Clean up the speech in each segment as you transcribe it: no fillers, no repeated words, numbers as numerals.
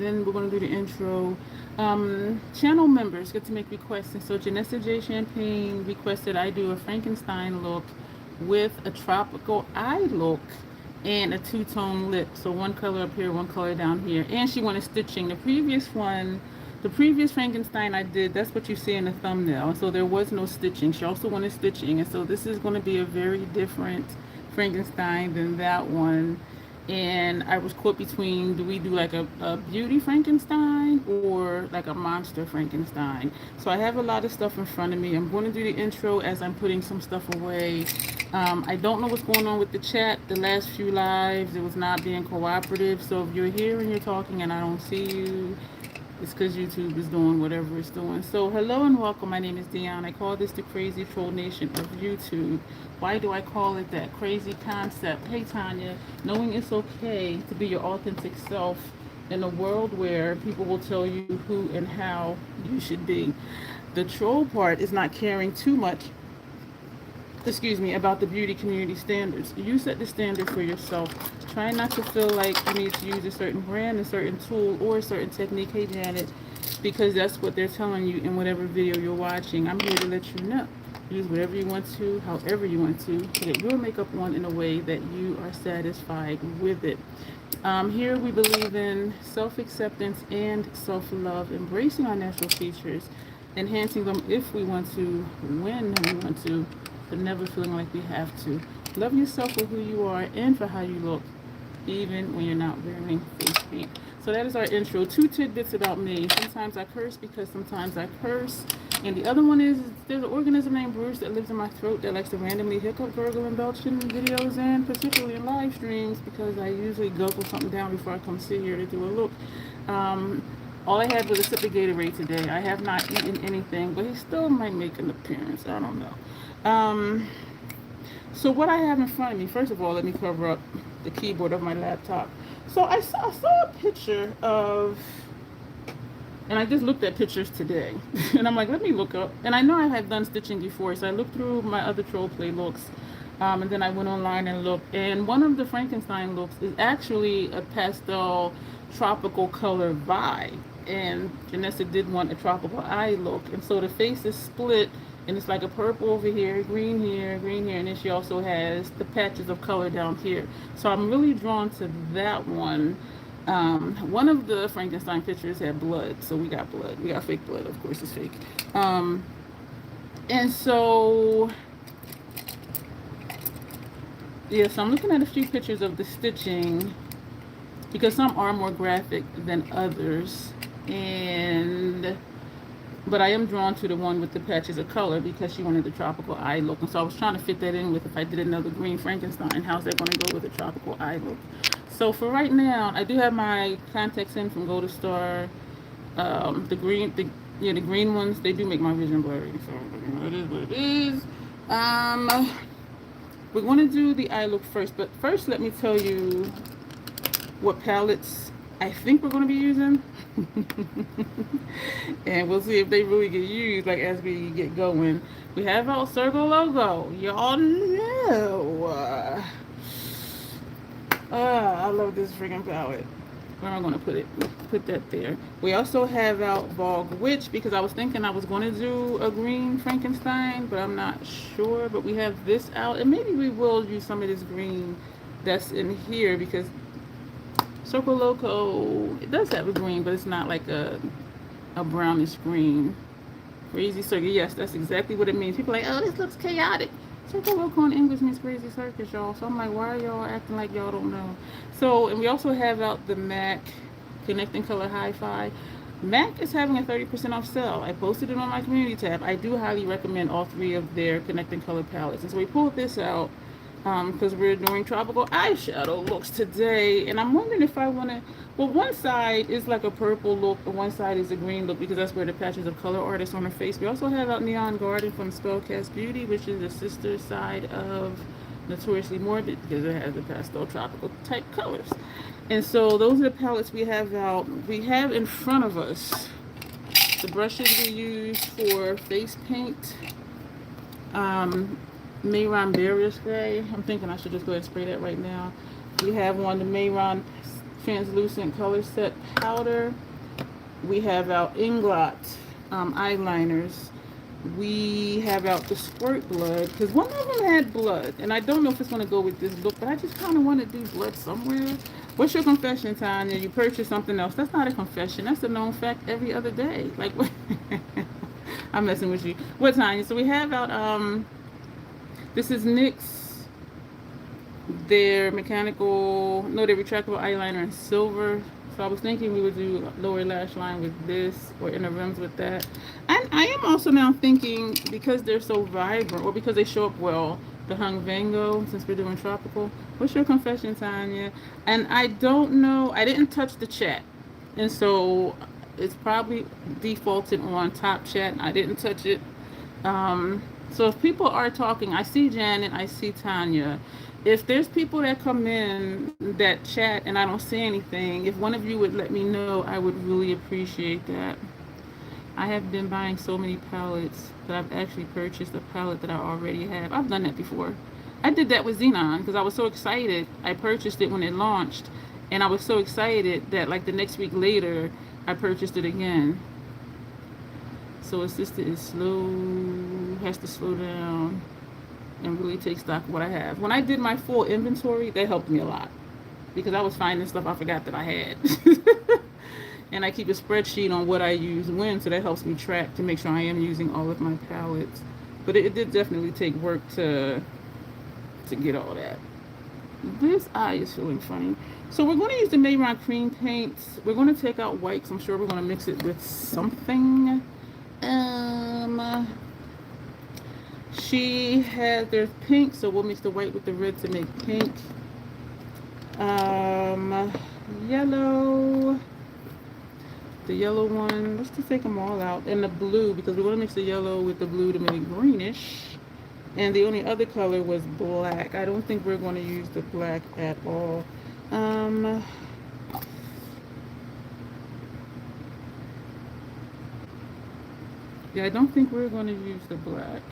then we're going to do the intro. Channel members get to make requests. And so Janessa J. Champagne requested I do a Frankenstein look with a tropical eye look and a two-tone lip. So one color up here, one color down here. And she wanted stitching. The previous Frankenstein I did, that's what you see in the thumbnail. So there was no stitching. She also wanted stitching. And so this is going to be a very different Frankenstein than that one. And I was caught between, do we do like a beauty Frankenstein or like a monster Frankenstein? So I have a lot of stuff in front of me. I'm going to do the intro as I'm putting some stuff away. I don't know what's going on with the chat. The last few lives, it was not being cooperative. So if you're here and you're talking and I don't see you, it's because YouTube is doing whatever it's doing. So hello and welcome. My name is Dion. I call this the crazy troll nation of YouTube. Why do I call it that? Crazy concept. Hey Tanya, knowing it's okay to be your authentic self in a world where people will tell you who and how you should be. The troll part is not caring too much, about the beauty community standards. You set the standard for yourself. Try not to feel like you need to use a certain brand, a certain tool, or a certain technique. Hey Janet, because that's what they're telling you in whatever video you're watching. I'm here to let you know. Use whatever you want to, however you want to get your makeup on in a way that you are satisfied with it. Here we believe in self-acceptance and self-love, embracing our natural features, enhancing them if we want to, when we want to, but never feeling like we have to. Love yourself for who you are and for how you look, even when you're not wearing face paint. So that is our intro. 2 tidbits about me. Sometimes I curse because sometimes I curse. And the other one is there's an organism named Bruce that lives in my throat that likes to randomly hiccup, gurgle, and belch in videos and particularly in live streams because I usually gulp something down before I come sit here to do a look. All I had was a sip of Gatorade today. I have not eaten anything, but he still might make an appearance. I don't know. So what I have in front of me, first of all, let me cover up the keyboard of my laptop. So I saw a picture of, and I just looked at pictures today, and I'm like, let me look up. And I know I had done stitching before, so I looked through my other troll play looks, and then I went online and looked. And one of the Frankenstein looks is actually a pastel tropical color vibe. And Janessa did want a tropical eye look, and so the face is split. And it's like a purple over here, green here, and then she also has the patches of color down here. So I'm really drawn to that one. One of the Frankenstein pictures had blood, so we got blood. We got fake blood, of course it's fake. And so, yeah, so I'm looking at a few pictures of the stitching because some are more graphic than others. But I am drawn to the one with the patches of color because she wanted the tropical eye look. And so I was trying to fit that in with if I did another green Frankenstein, how's that going to go with the tropical eye look? So for right now, I do have my contacts in from Go to Star. The green ones, they do make my vision blurry. So it is what it is. We're going to do the eye look first. But first, let me tell you what palettes I think we're going to be using. And we'll see if they really get used like as we get going. We have our circle logo. Y'all know. I love this freaking palette. Where am I going to put it? Put that there. We also have out Vogue Witch because I was thinking I was going to do a green Frankenstein, but I'm not sure. But we have this out, and maybe we will use some of this green that's in here because Circle Loco, it does have a green, but it's not like a brownish green. Crazy Circus, yes, that's exactly what it means. People are like, oh, this looks chaotic. Circle Loco in English means crazy circus, y'all. So I'm like, why are y'all acting like y'all don't know? So, and we also have out the MAC Connecting Color Hi-Fi. MAC is having a 30% off sale. I posted it on my community tab. I do highly recommend all 3 of their Connecting Color palettes. And so we pulled this out because we're doing tropical eyeshadow looks today, and I'm wondering if I want to, well, one side is like a purple look and one side is a green look because that's where the patches of color are that's on her face. We also have out Neon Garden from Spellcast Beauty, which is the sister side of Notoriously Morbid because it has the pastel tropical type colors. And so those are the palettes we have out. We have in front of us the brushes we use for face paint. Mayron Barrier Spray. I'm thinking I should just go ahead and spray that right now. We have one, the Mayron translucent color set powder. We have our Inglot eyeliners. We have out the Squirt Blood, because one of them had blood, and I don't know if it's going to go with this look, but I just kind of want to do blood somewhere. What's your confession, Tanya? You purchased something else. That's not a confession. That's a known fact every other day. Like, I'm messing with you. What, Tanya? So we have out, this is NYX, their mechanical, no, their retractable eyeliner in silver. So I was thinking we would do lower lash line with this, or inner rims with that. And I am also now thinking, because they're so vibrant, or because they show up well, the Hung Vango, since we're doing tropical. What's your confession, Tanya? And I don't know, I didn't touch the chat. And so it's probably defaulted on top chat. I didn't touch it. So if people are talking, I see Janet, I see Tanya. If there's people that come in that chat and I don't see anything, if one of you would let me know, I would really appreciate that. I have been buying so many palettes that I've actually purchased a palette that I already have. I've done that before. I did that with Xenon because I was so excited. I purchased it when it launched, and I was so excited that like the next week later, I purchased it again. So assistant is slow, has to slow down and really take stock of what I have. When I did my full inventory, that helped me a lot because I was finding stuff I forgot that I had. And I keep a spreadsheet on what I use when, so that helps me track to make sure I am using all of my palettes. But it did definitely take work to get all that. This eye is feeling funny. So we're going to use the Mayron cream paints. We're going to take out white, 'cause I'm sure we're going to mix it with something. She had, there's pink, so we'll mix the white with the red to make pink. Yellow. The yellow one, let's just take them all out. And the blue, because we want to mix the yellow with the blue to make greenish. And the only other color was black. I don't think we're going to use the black at all. Yeah, I don't think we're going to use the black.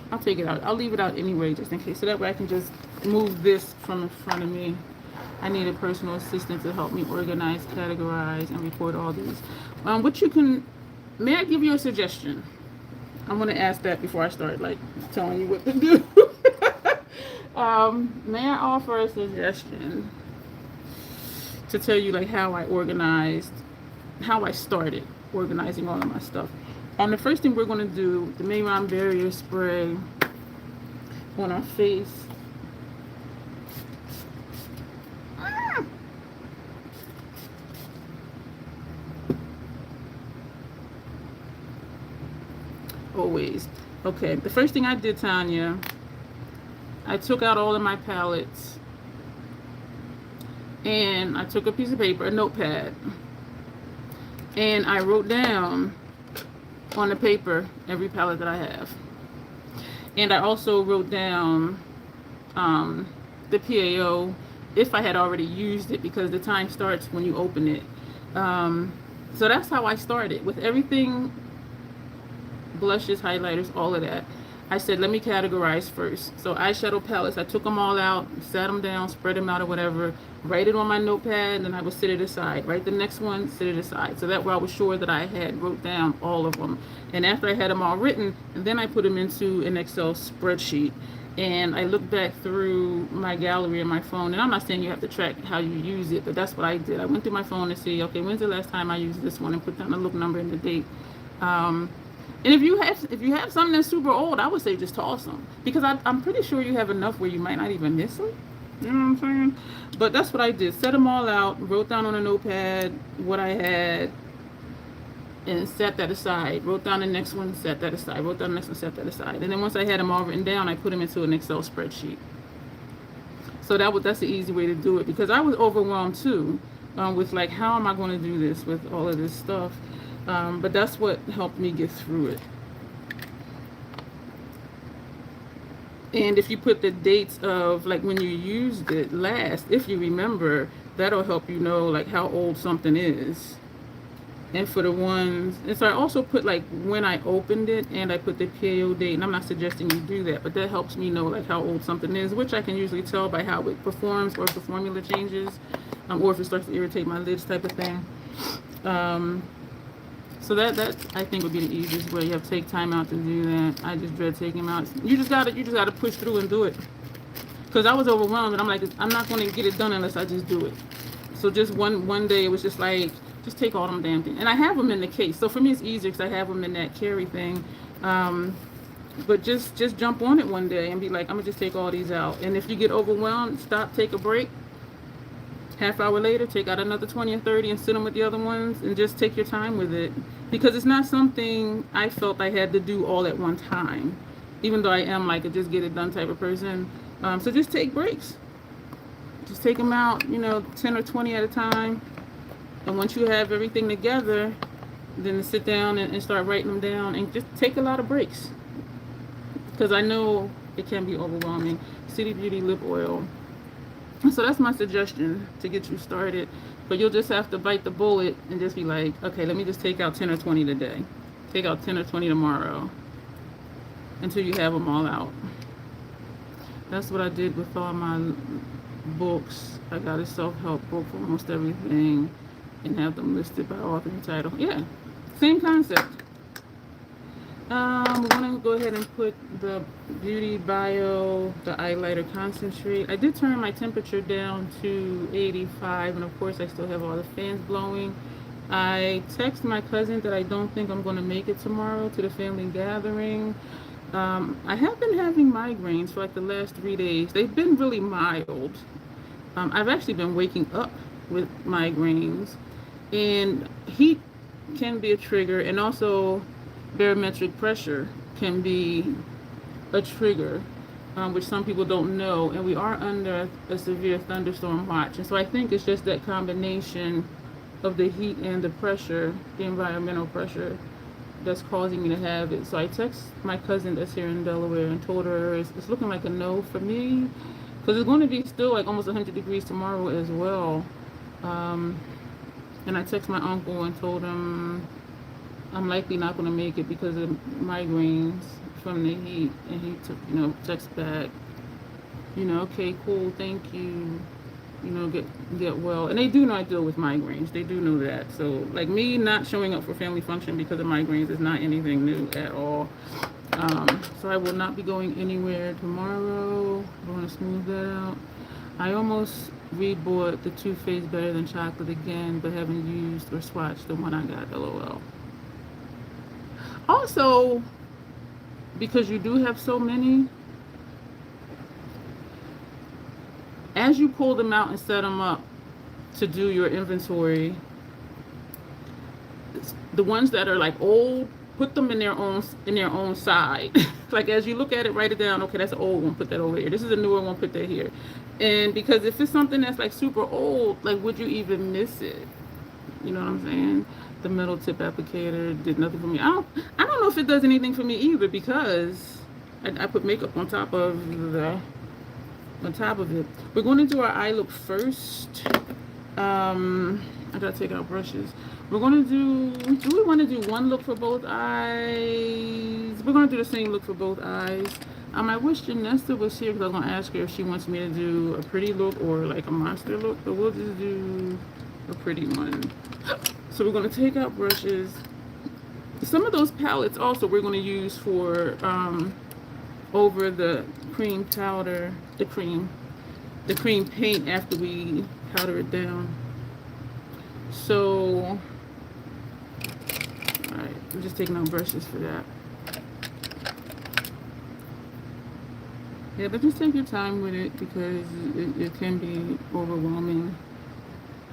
I'll take it out. I'll leave it out anyway, just in case. So that way I can just move this from in front of me. I need a personal assistant to help me organize, categorize, and record all these. What you can, may I give you a suggestion? I'm going to ask that before I start, like, telling you what to do. May I offer a suggestion to tell you, like, how I organized, how I started organizing all of my stuff. The first thing we're going to do, the Mayron Barrier Spray on our face. Always. Okay, the first thing I did, Tanya, I took out all of my palettes and I took a piece of paper, a notepad, and I wrote down on the paper every palette that I have. And I also wrote down the PAO if I had already used it, because the time starts when you open it. So that's how I started with everything. Blushes, highlighters, all of that. I said, let me categorize first. So eyeshadow palettes, I took them all out, sat them down, spread them out or whatever, write it on my notepad, and then I would sit it aside. Write the next one, sit it aside. So that way I was sure that I had wrote down all of them. And after I had them all written, and then I put them into an Excel spreadsheet. And I looked back through my gallery in my phone, and I'm not saying you have to track how you use it, but that's what I did. I went through my phone to see, okay, when's the last time I used this one, and put down the look number and the date. And if you have something that's super old, I would say just toss them, because I'm pretty sure you have enough where you might not even miss them. You know what I'm saying? But that's what I did. Set them all out, wrote down on a notepad what I had, and set that aside. Wrote down the next one, set that aside. Wrote down the next one, set that aside. And then once I had them all written down, I put them into an Excel spreadsheet. So that's the easy way to do it, because I was overwhelmed too with like, how am I going to do this with all of this stuff? But that's what helped me get through it. And if you put the dates of like when you used it last, if you remember, that'll help you know like how old something is. And for the ones, and so I also put like when I opened it, and I put the PAO date. And I'm not suggesting you do that, but that helps me know like how old something is, which I can usually tell by how it performs, or if the formula changes, or if it starts to irritate my lids, type of thing. So that I think would be the easiest way. You have to take time out to do that. I just dread taking them out. You just gotta push through and do it. Because I was overwhelmed, and I'm like, I'm not going to get it done unless I just do it. So just one day, it was just like, just take all them damn things. And I have them in the case. So for me, it's easier because I have them in that carry thing. But just jump on it one day and be like, I'm going to just take all these out. And if you get overwhelmed, stop, take a break. Half hour later, take out another 20 or 30 and sit them with the other ones, and just take your time with it. Because it's not something I felt I had to do all at one time. Even though I am like a just get it done type of person. So just take breaks. Just take them out, 10 or 20 at a time. And once you have everything together, then sit down and start writing them down, and just take a lot of breaks. Because I know it can be overwhelming. City Beauty lip oil. So that's my suggestion to get you started. But you'll just have to bite the bullet and just be like, okay, let me just take out 10 or 20 today. Take out 10 or 20 tomorrow. Until you have them all out. That's what I did with all my books. I got a self-help book for almost everything and have them listed by author and title. Yeah, same concept. We're gonna go ahead and put the Beauty Bio, the highlighter concentrate. I did turn my temperature down to 85, and of course I still have all the fans blowing. I text my cousin that I don't think I'm gonna make it tomorrow to the family gathering. I have been having migraines for like the last 3 days. They've been really mild. I've actually been waking up with migraines, and heat can be a trigger, and also barometric pressure can be a trigger, which some people don't know, and we are under a severe thunderstorm watch. And so I think it's just that combination of the heat and the pressure, the environmental pressure, that's causing me to have it. So I text my cousin that's here in Delaware and told her it's looking like a no for me, because it's going to be still like almost 100 degrees tomorrow as well. And I text my uncle and told him I'm likely not going to make it because of migraines from the heat. And he took, text back, okay, cool, thank you, get well. And they do know I deal with migraines. They do know that. So like me not showing up for family function because of migraines is not anything new at all. So I will not be going anywhere tomorrow. I want to smooth that out. I almost rebought the Too Faced Better Than Chocolate again, but haven't used or swatched the one I got, LOL. Also, because you do have so many, as you pull them out and set them up to do your inventory, the ones that are like old, put them in their own side. Like as you look at it, write it down. Okay, that's an old one, put that over here. This is a newer one, put that here. And because if it's something that's like super old, like would you even miss it? You know what I'm saying? The metal tip applicator did nothing for me. I don't know if it does anything for me either, because I put makeup on top of it. We're going to do our eye look first. I gotta take out brushes. We're going to do we want to do one look for both eyes? We're going to do the same look for both eyes. I wish Janessa was here, because I was going to ask her if she wants me to do a pretty look or like a monster look, but we'll just do a pretty one. So we're going to take out brushes. Some of those palettes also we're going to use for over the cream powder, the cream paint after we powder it down. So, alright, I'm just taking out brushes for that. Yeah, but just take your time with it, because it can be overwhelming.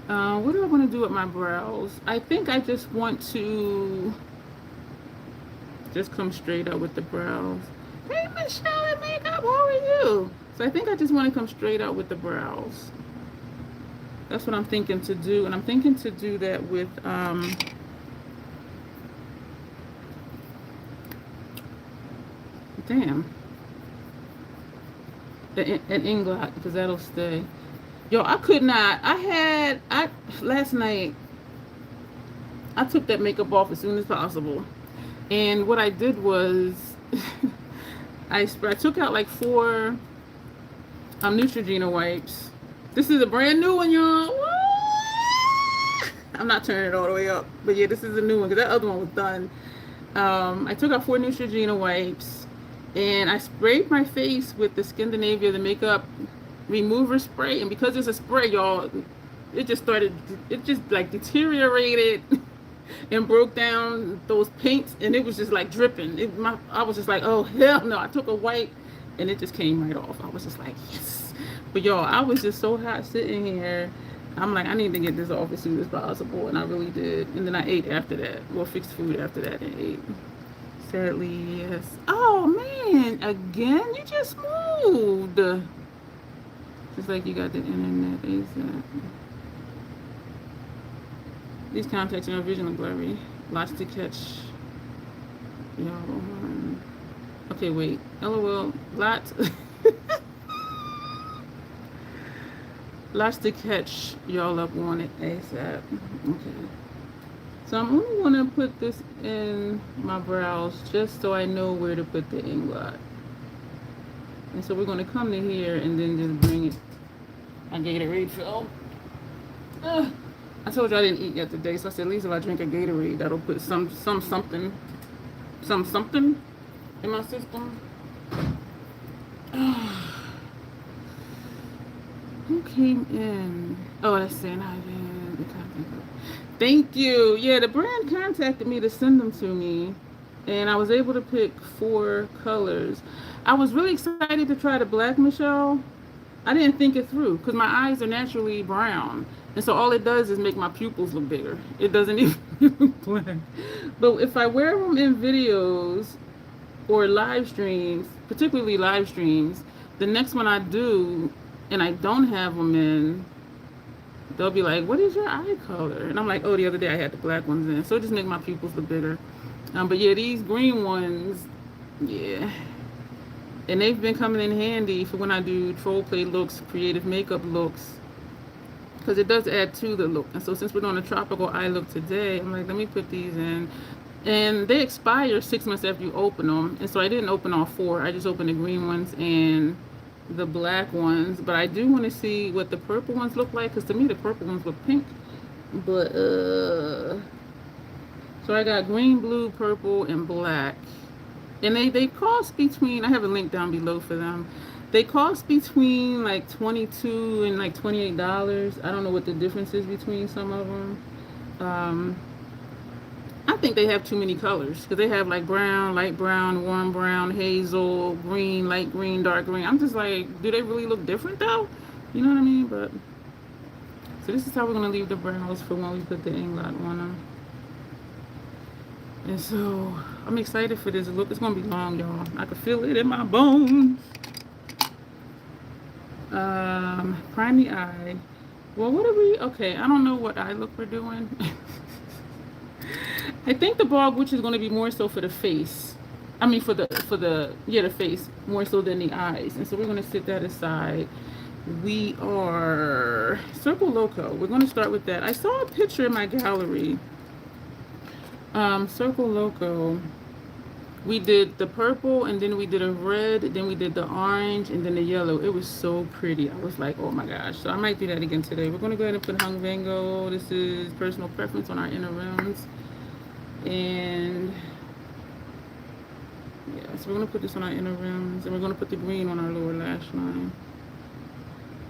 What do I want to do with my brows? I think I just want to just come straight up with the brows. Hey, Michelle at Makeup, how are you? So I think I just want to come straight out with the brows. That's what I'm thinking to do. And I'm thinking to do that with, an inglot, because that'll stay. Yo, I could not. Last night, I took that makeup off as soon as possible. And what I did was I took out like 4 Neutrogena wipes. This is a brand new one, y'all. Woo! I'm not turning it all the way up, but yeah, this is a new one because that other one was done. I took out 4 Neutrogena wipes, and I sprayed my face with the Scandinavia, the makeup remover spray. And because it's a spray, y'all, it just like deteriorated and broke down those paints, and it was just like dripping. I was just like, oh hell no! I took a wipe, and it just came right off. I was just like, yes. But y'all, I was just so hot sitting here. I'm like, I need to get this off as soon as possible, and I really did. And then I ate after that. Well, fixed food after that and ate. Sadly, yes. Oh man, again, you just moved. Just like you got the internet ASAP. These contacts in your vision are blurry. Lots to catch. Y'all. Okay, wait. LOL. Lots. Lots to catch y'all up on it ASAP. Okay. So I'm only going to put this in my brows just so I know where to put the inglot. And so we're going to come to here and then just bring it. I Gatorade fill. I told you I didn't eat yet today, so I said at least if I drink a Gatorade, that'll put something in my system. Who came in? Oh, that's saying I did. Thank you. Yeah, the brand contacted me to send them to me, and I was able to pick 4 colors. I was really excited to try the Black Michelle. I didn't think it through because my eyes are naturally brown, and so all it does is make my pupils look bigger. It doesn't even blend. But if I wear them in videos or live streams, particularly live streams, the next one I do and I don't have them in, they'll be like, what is your eye color? And I'm like, oh, the other day I had the black ones in. So it just make my pupils look bigger. But yeah, these green ones, yeah. And they've been coming in handy for when I do troll play looks, creative makeup looks, because it does add to the look. And so since we're doing a tropical eye look today, I'm like, let me put these in. And they expire 6 months after you open them. And so I didn't open all 4. I just opened the green ones and the black ones. But I do want to see what the purple ones look like, because to me the purple ones look pink. But so I got green, blue, purple, and black. And they cost between, I have a link down below for them. They cost between like $22 and like $28. I don't know what the difference is between some of them. I think they have too many colors because they have like brown, light brown, warm brown, hazel, green, light green, dark green. I'm just like, do they really look different though? You know what I mean? But so this is how we're gonna leave the brows for when we put the inglot on them. And so I'm excited for this look. It's gonna be long, y'all. I can feel it in my bones. Prime the eye. Well, what are we? Okay, I don't know what eye look we're doing. I think the bog witch is going to be more so for the face. I mean, for the face more so than the eyes. And so we're going to sit that aside. We are Circle Loco. We're going to start with that. I saw a picture in my gallery. Circle Loco. We did the purple, and then we did a red, then we did the orange, and then the yellow. It was so pretty. I was like, oh my gosh. So I might do that again today. We're going to go ahead and put Hung Vango. This is personal preference on our inner rims. And yeah, so we're going to put this on our inner rims, and we're going to put the green on our lower lash line.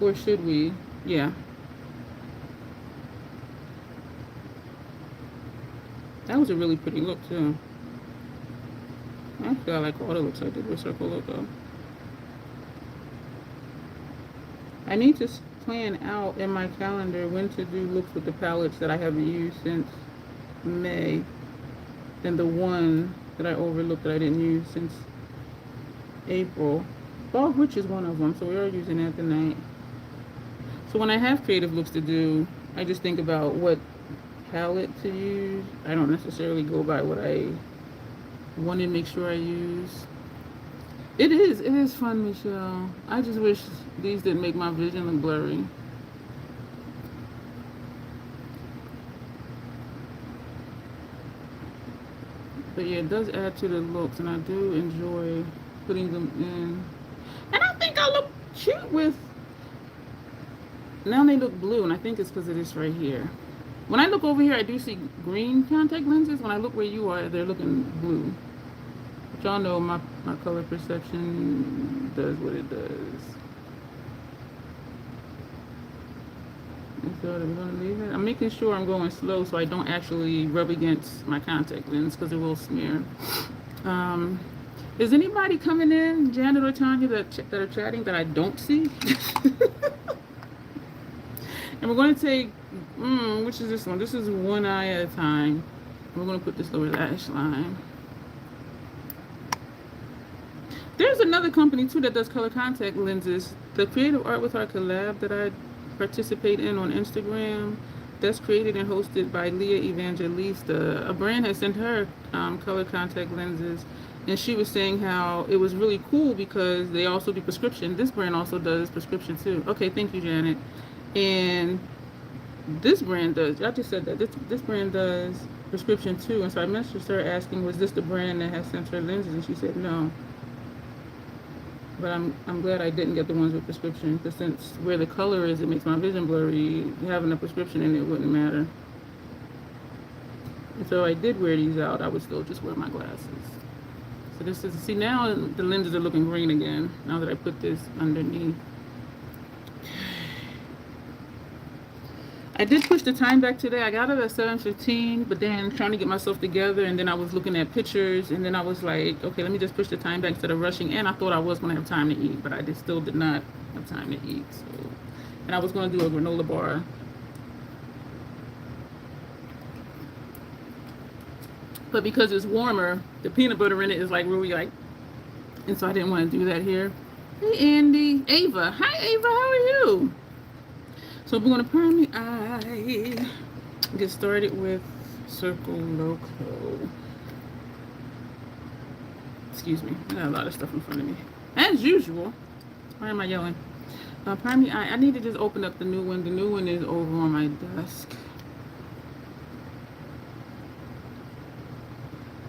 Or should we? Yeah. That was a really pretty look too. Actually, I like all the looks I did with Circle Loco. I need to plan out in my calendar when to do looks with the palettes that I haven't used since May. And the one that I overlooked that I didn't use since April. Bog Witch is one of them, so we are using that tonight. So when I have creative looks to do, I just think about what palette to use. I don't necessarily go by what I want to make sure I use. It is fun, Michelle. I just wish these didn't make my vision look blurry. But yeah, it does add to the looks, and I do enjoy putting them in. And I think I look cute with. Now they look blue, and I think it's because of this right here. When I look over here, I do see green contact lenses. When I look where you are, they're looking blue. But y'all know my color perception does what it does. And so we're gonna leave it. I'm making sure I'm going slow so I don't actually rub against my contact lens because it will smear. Is anybody coming in, Janet or Tanya, that are chatting that I don't see? And we're going to take, which is this one? This is one eye at a time. We're going to put this lower lash line. There's another company too that does color contact lenses. The Creative Art with Our collab that I participate in on Instagram, that's created and hosted by Leah Evangelista. A brand has sent her color contact lenses, and she was saying how it was really cool because they also do prescription. This brand also does prescription too. Okay, thank you, Janet. And this brand does, I just said that, this brand does prescription too. And so I messaged her asking, was this the brand that has sent her lenses? And she said no. But I'm glad I didn't get the ones with prescription, because since where the color is, it makes my vision blurry. Having a prescription in it wouldn't matter. And so I did wear these out. I would still just wear my glasses. So this is, see, now the lenses are looking green again, now that I put this underneath. I did push the time back today. I got it at 7:15, but then trying to get myself together, and then I was looking at pictures, and then I was like, okay, let me just push the time back instead of rushing. And I thought I was going to have time to eat, but I still did not have time to eat. So, and I was going to do a granola bar. But because it's warmer, the peanut butter in it is like really like, and so I didn't want to do that here. Hey, Andy. Ava. Hi, Ava. How are you? So we're going to prime the eye. Get started with Circle Loco. Excuse me. I got a lot of stuff in front of me. As usual. Why am I yelling? Prime the eye. I need to just open up the new one. The new one is over on my desk.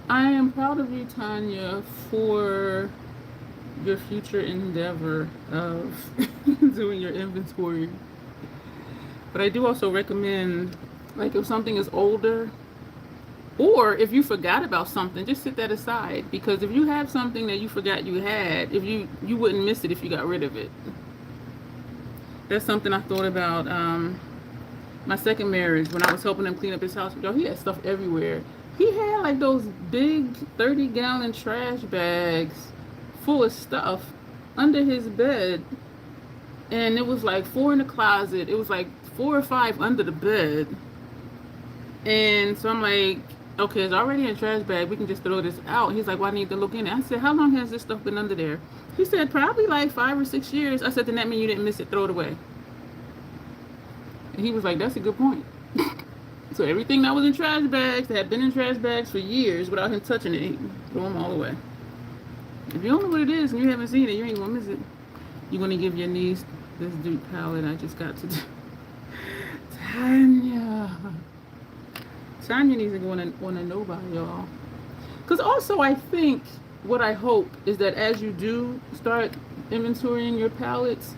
I am proud of you, Tanya, for your future endeavor of doing your inventory. But I do also recommend, like, if something is older, or if you forgot about something, just set that aside. Because if you have something that you forgot you had, if you wouldn't miss it if you got rid of it. That's something I thought about my second marriage, when I was helping him clean up his house. Yo, he had stuff everywhere. He had like those big 30-gallon trash bags full of stuff under his bed. And it was like 4 in the closet. It was like 4 or 5 under the bed. And so I'm like, okay, it's already in a trash bag. We can just throw this out. He's like, well, I need to look in it. I said, how long has this stuff been under there? He said, probably like 5 or 6 years. I said, then that means you didn't miss it. Throw it away. And he was like, that's a good point. So everything that was in trash bags, that had been in trash bags for years without him touching it, throw them all away. If you don't know what it is and you haven't seen it, you ain't gonna miss it. You're gonna give your niece this dupe palette I just got to do. Tanya needs to go on a no-buy, y'all. Because also I think, what I hope is that as you do start inventorying your palettes,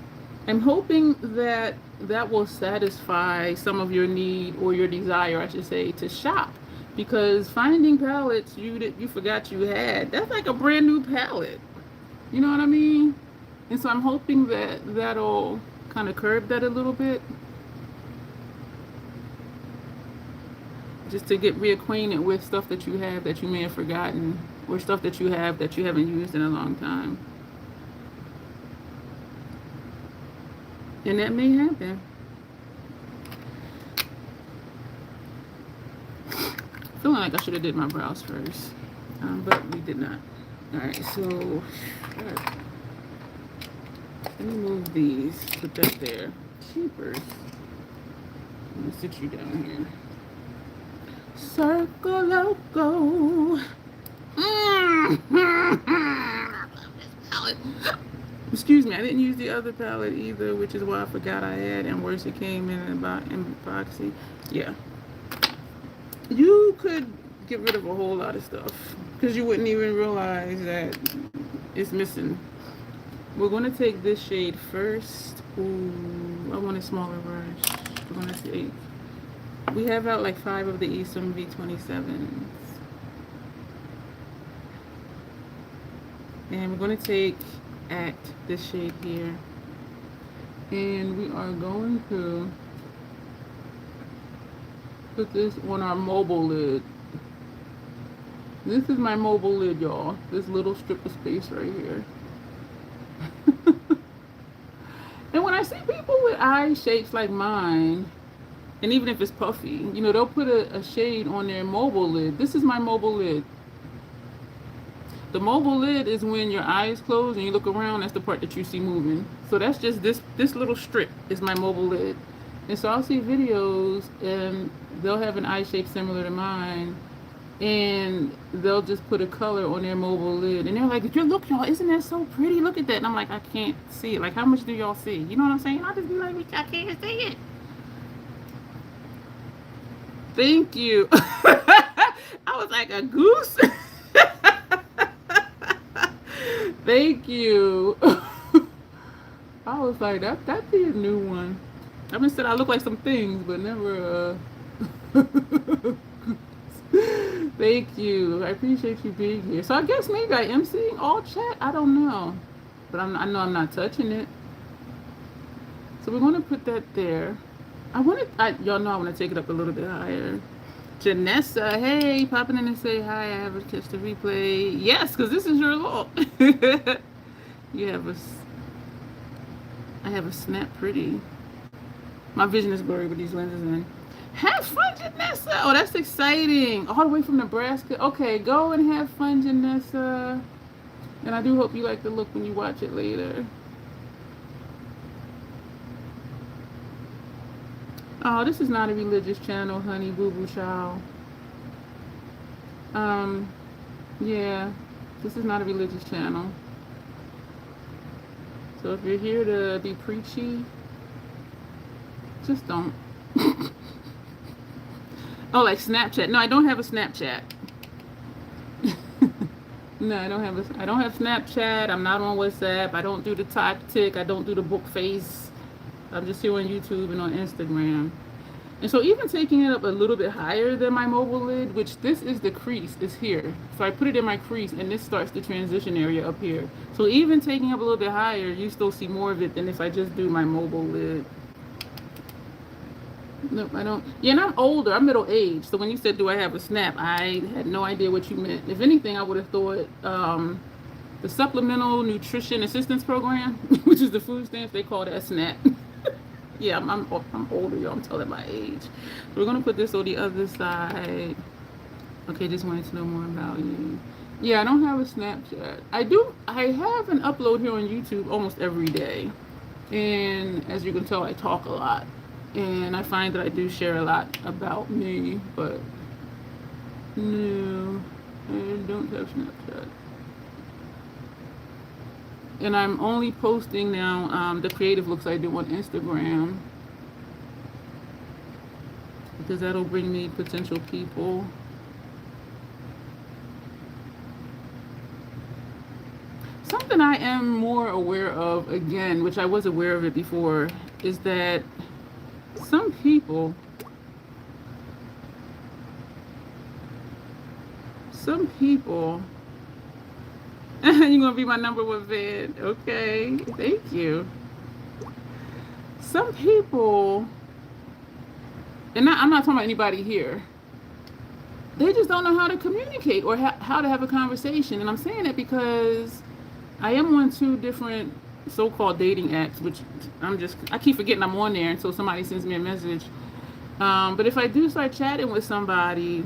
I'm hoping that that will satisfy some of your need, or your desire, I should say, to shop. Because finding palettes you forgot you had, that's like a brand new palette. You know what I mean? And so I'm hoping that that'll kind of curb that a little bit. Just to get reacquainted with stuff that you have that you may have forgotten, or stuff that you have that you haven't used in a long time. And that may happen. Feeling like I should have did my brows first, but we did not. All right, so let me move these. Put that there. Keepers. I'm gonna sit you down here. Circle Loco. I love this palette. Excuse me, I didn't use the other palette either, which is why I forgot I had, and worse, it came in boxy. Yeah. You could get rid of a whole lot of stuff. because you wouldn't even realize that it's missing. We're going to take this shade first. Ooh, I want a smaller brush. We're going to take, we have out like 5 of the Esom V27s. And we're going to take Act, this shade here. And we are going to put this on our mobile lid. This is my mobile lid, y'all. This little strip of space right here. And when I see people with eye shapes like mine, and even if it's puffy, you know, they'll put a shade on their mobile lid. This is my mobile lid. The mobile lid is when your eye is closed and you look around, that's the part that you see moving. So that's just this little strip is my mobile lid. And so I'll see videos and they'll have an eye shape similar to mine, and they'll just put a color on their mobile lid, and they're like, look, y'all, isn't that so pretty? Look at that. And I'm like, I can't see it. Like, how much do y'all see? You know what I'm saying? I'll just be like, I can't see it. Thank you. I was like a goose. Thank you. I was like, that'd be a new one. I've been said I look like some things, but never Thank you. I appreciate you being here. So I guess maybe I am seeing all chat. I don't know. But I know I'm not touching it. So we're going to put that there. Y'all know I want to take it up a little bit higher. Janessa, hey, popping in and say hi. I haven't catch the replay. Yes, because this is your look. I have a snap pretty. My vision is blurry with these lenses in. Have fun, Janessa. Oh, that's exciting. All the way from Nebraska. Okay, go and have fun, Janessa. And I do hope you like the look when you watch it later. Oh, this is not a religious channel, honey, boo-boo child. Yeah, this is not a religious channel. So if you're here to be preachy, just don't. Oh, like Snapchat. No, I don't have a Snapchat. No, I don't have Snapchat. I'm not on WhatsApp. I don't do the tick. I don't do the book face. I'm just here on YouTube and on Instagram. And so even taking it up a little bit higher than my mobile lid, which this is the crease, is here. So I put it in my crease and this starts the transition area up here. So even taking up a little bit higher, you still see more of it than if I just do my mobile lid. Nope, I don't. Yeah, and I'm older. I'm middle aged. So when you said, do I have a snap? I had no idea what you meant. If anything, I would have thought the Supplemental Nutrition Assistance Program, which is the food stamps, they call that SNAP. Yeah, I'm older, y'all. I'm telling my age. So we're going to put this on the other side. Okay, just wanted to know more about you. Yeah, I don't have a Snapchat. I have an upload here on YouTube almost every day. And as you can tell, I talk a lot. And I find that I do share a lot about me, but no, I don't have Snapchat. And I'm only posting now the creative looks I do on Instagram, because that'll bring me potential people. Something I am more aware of, again, which I was aware of it before, is that some people you're gonna be my #1 fan. Okay, thank you. Some people, and I'm not talking about anybody here, they just don't know how to communicate or how to have a conversation. And I'm saying it because I am on 2 different so-called dating apps, which I keep forgetting I'm on there until somebody sends me a message. But if I do start chatting with somebody,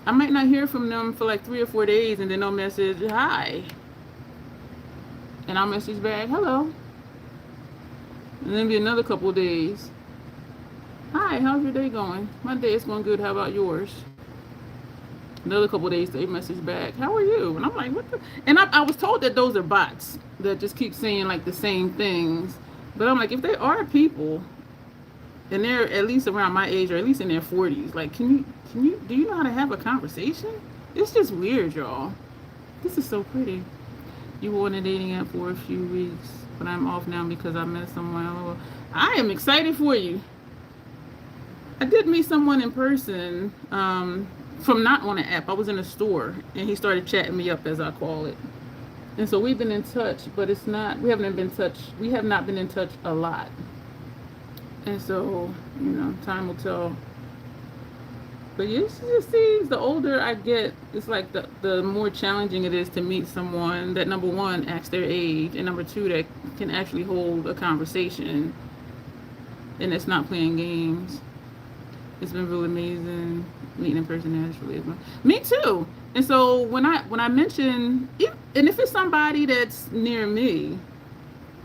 I might not hear from them for like 3 or 4 days, and then they'll message, hi. And I'll message back, hello. And then be another couple of days. Hi, how's your day going? My day is going good, how about yours? Another couple of days, they message back, how are you? And I'm like, what the? And I was told that those are bots that just keep saying like the same things. But I'm like, if they are people, and they're at least around my age, or at least in their 40s, like, do you know how to have a conversation? It's just weird, y'all. This is so pretty. You were on a dating app for a few weeks, but I'm off now because I met someone. Oh, I am excited for you. I did meet someone in person from not on an app. I was in a store, and he started chatting me up, as I call it. And so we've been in touch, but it's not. We haven't been in touch. We have not been in touch a lot. And so, time will tell. But it just seems the older I get, it's like the more challenging it is to meet someone that, number one, acts their age, and number two, that can actually hold a conversation and it's not playing games. It's been really amazing meeting in person. Naturally, me too. And so when I mention, and if it's somebody that's near me,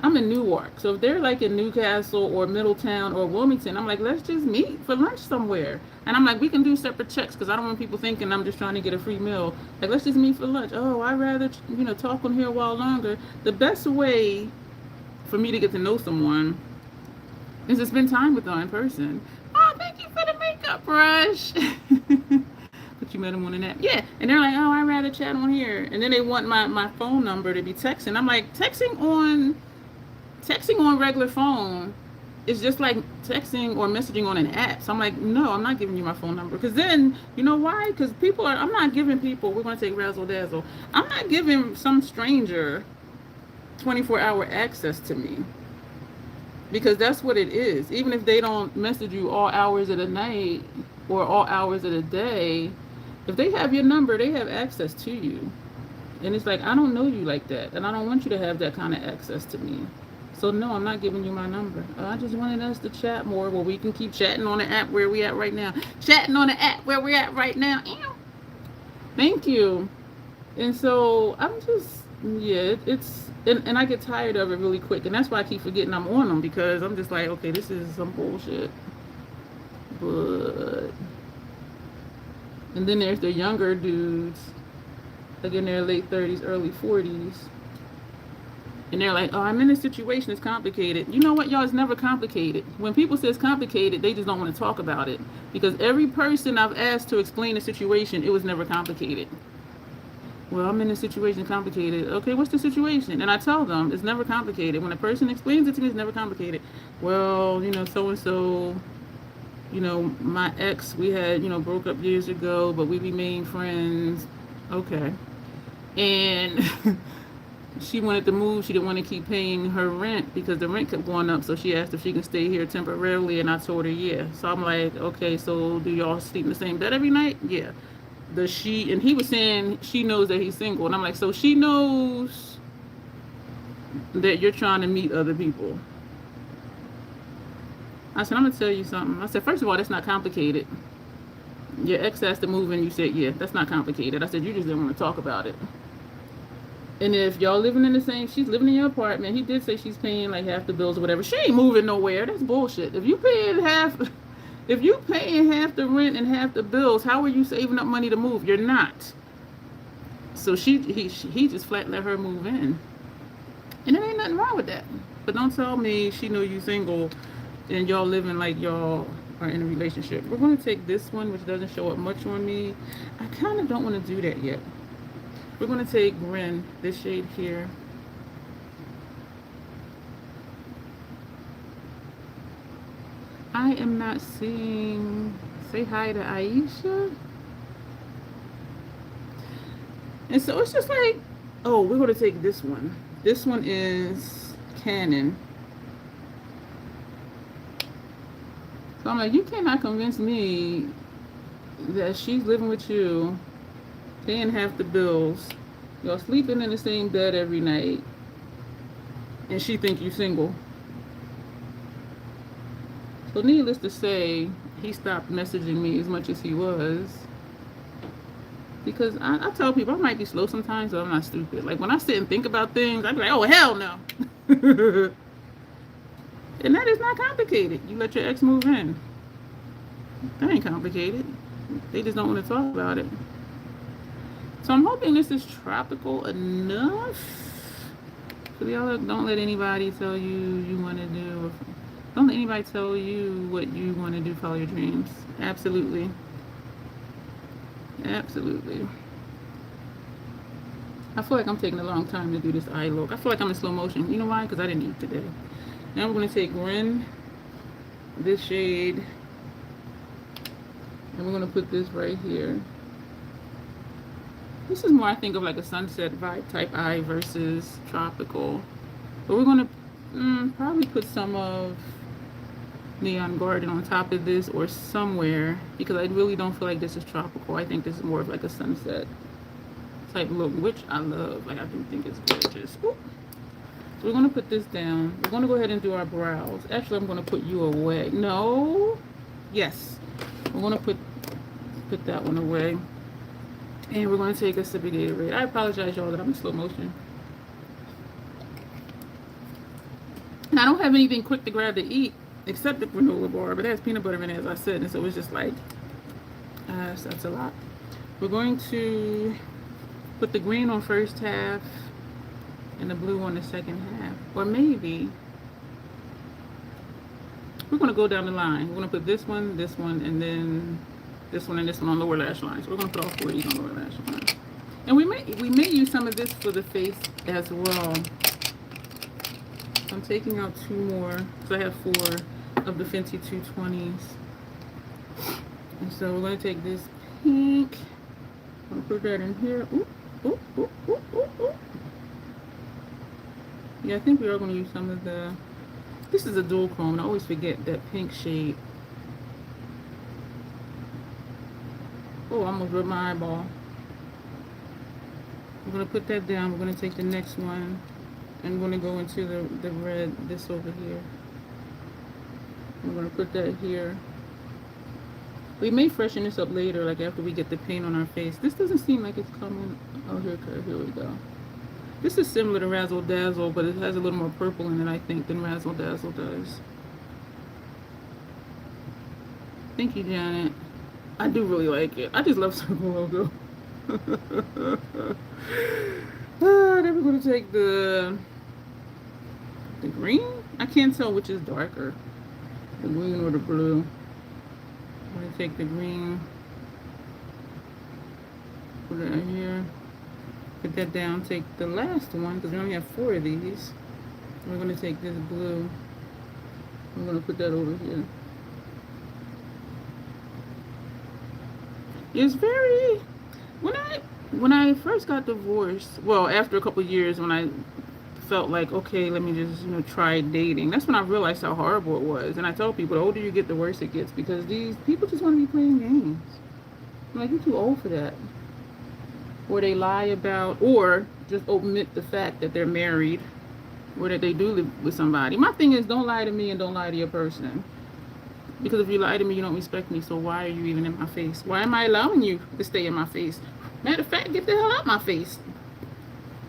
I'm in Newark. So if they're like in Newcastle or Middletown or Wilmington, I'm like, let's just meet for lunch somewhere. And I'm like, we can do separate checks because I don't want people thinking I'm just trying to get a free meal. Like, let's just meet for lunch. Oh, I'd rather, talk on here a while longer. The best way for me to get to know someone is to spend time with them in person. Oh, thank you for the makeup brush. But you met them on an app. Yeah. And they're like, oh, I'd rather chat on here. And then they want my phone number to be texting. I'm like, texting on regular phone is just like texting or messaging on an app. So I'm like, no, I'm not giving you my phone number. Because then, you know why? Because I'm not giving people, we're going to take razzle dazzle. I'm not giving some stranger 24-hour access to me. Because that's what it is. Even if they don't message you all hours of the night or all hours of the day, if they have your number, they have access to you. And it's like, I don't know you like that. And I don't want you to have that kind of access to me. So no, I'm not giving you my number. I just wanted us to chat more where we can keep chatting on the app where we at right now. Chatting on the app where we're at right now. Thank you. And so I'm just, and I get tired of it really quick. And that's why I keep forgetting I'm on them, because I'm just like, okay, this is some bullshit. But, and then there's the younger dudes, like in their late 30s, early 40s. And they're like, oh, I'm in a situation, it's complicated. You know what, y'all, it's never complicated. When people say it's complicated, they just don't want to talk about it. Because every person I've asked to explain the situation, it was never complicated. Well, I'm in a situation complicated. Okay, what's the situation? And I tell them, it's never complicated. When a person explains it to me, it's never complicated. Well, so-and-so, my ex, we had, broke up years ago, but we remained friends. Okay. And she wanted to move. She didn't want to keep paying her rent because the rent kept going up. So she asked if she can stay here temporarily, and I told her, yeah. So I'm like, okay, so do y'all sleep in the same bed every night? Yeah. And he was saying she knows that he's single. And I'm like, so she knows that you're trying to meet other people. I said, I'm going to tell you something. I said, first of all, that's not complicated. Your ex has to move in. You said, yeah, that's not complicated. I said, you just didn't want to talk about it. And if y'all living in the same, she's living in your apartment. He did say she's paying like half the bills or whatever. She ain't moving nowhere. That's bullshit. If you paying half the rent and half the bills, how are you saving up money to move? You're not. So he just flat let her move in. And there ain't nothing wrong with that. But don't tell me she know you single and y'all living like y'all are in a relationship. We're going to take this one, which doesn't show up much on me. I kind of don't want to do that yet. We're going to take Grin, this shade here. I am not seeing, say hi to Aisha. And so it's just like, oh, we're going to take this one. This one is Canon. So I'm like, you cannot convince me that she's living with you, paying half the bills, y'all sleeping in the same bed every night, and she think you single. So needless to say, he stopped messaging me as much as he was. Because I tell people I might be slow sometimes, but I'm not stupid. Like when I sit and think about things, I'd be like, oh, hell no. And that is not complicated. You let your ex move in. That ain't complicated. They just don't want to talk about it. So I'm hoping this is tropical enough. So y'all don't let anybody tell you want to do. Don't let anybody tell you what you want to do. Follow your dreams. Absolutely. Absolutely. I feel like I'm taking a long time to do this eye look. I feel like I'm in slow motion. You know why? Because I didn't eat today. Now we're going to take Ren, this shade, and we're going to put this right here. This is more, I think, of like a sunset vibe type eye versus tropical. But we're going to probably put some of Neon Garden on top of this or somewhere, because I really don't feel like this is tropical. I think this is more of like a sunset type look, which I love. Like, I do think it's gorgeous. Ooh. So we're going to put this down. We're going to go ahead and do our brows. Actually, I'm going to put you away. No. Yes. We're going to put that one away. And we're going to take a sip of Gatorade. I apologize, y'all, that I'm in slow motion. And I don't have anything quick to grab to eat except the granola bar, but it has peanut butter in it, as I said, and so it's just like, so that's a lot. We're going to put the green on first half and the blue on the second half. Or maybe we're going to go down the line. We're going to put this one, and then this one, and this one on lower lash line. So we're going to put all 4 of these on lower lash line. And we may use some of this for the face as well. I'm taking out 2 more, so I have 4 of the Fenty 220s. And so we're going to take this pink. I'm going to put that in here. Ooh, ooh, ooh, ooh, ooh, ooh. Yeah, I think we are going to use some of the, this is a dual chrome, and I always forget that pink shade. Oh, I almost rubbed my eyeball. We're going to put that down. We're going to take the next one. I'm going to go into the red, this over here. I'm going to put that here. We may freshen this up later, like after we get the paint on our face. This doesn't seem like it's coming. Oh, here we go. This is similar to Razzle Dazzle, but it has a little more purple in it, I think, than Razzle Dazzle does. Thank you, Janet. I do really like it. I just love Circle Logo. Then we're going to take the green. I can't tell which is darker, the green or the blue. I'm going to take the green, put it right here, put that down, take the last one, because we only have 4 of these. We're going to take this blue, I'm going to put that over here. It's very, when I first got divorced, well, after a couple of years, when I felt like, okay, let me just, try dating, that's when I realized how horrible it was. And I tell people, the older you get, the worse it gets, because these people just want to be playing games. I'm like, you're too old for that. Or they lie about, or just omit the fact that they're married, or that they do live with somebody. My thing is, don't lie to me and don't lie to your person. Because if you lie to me, you don't respect me, so why are you even in my face? Why am I allowing you to stay in my face? Matter of fact, get the hell out my face.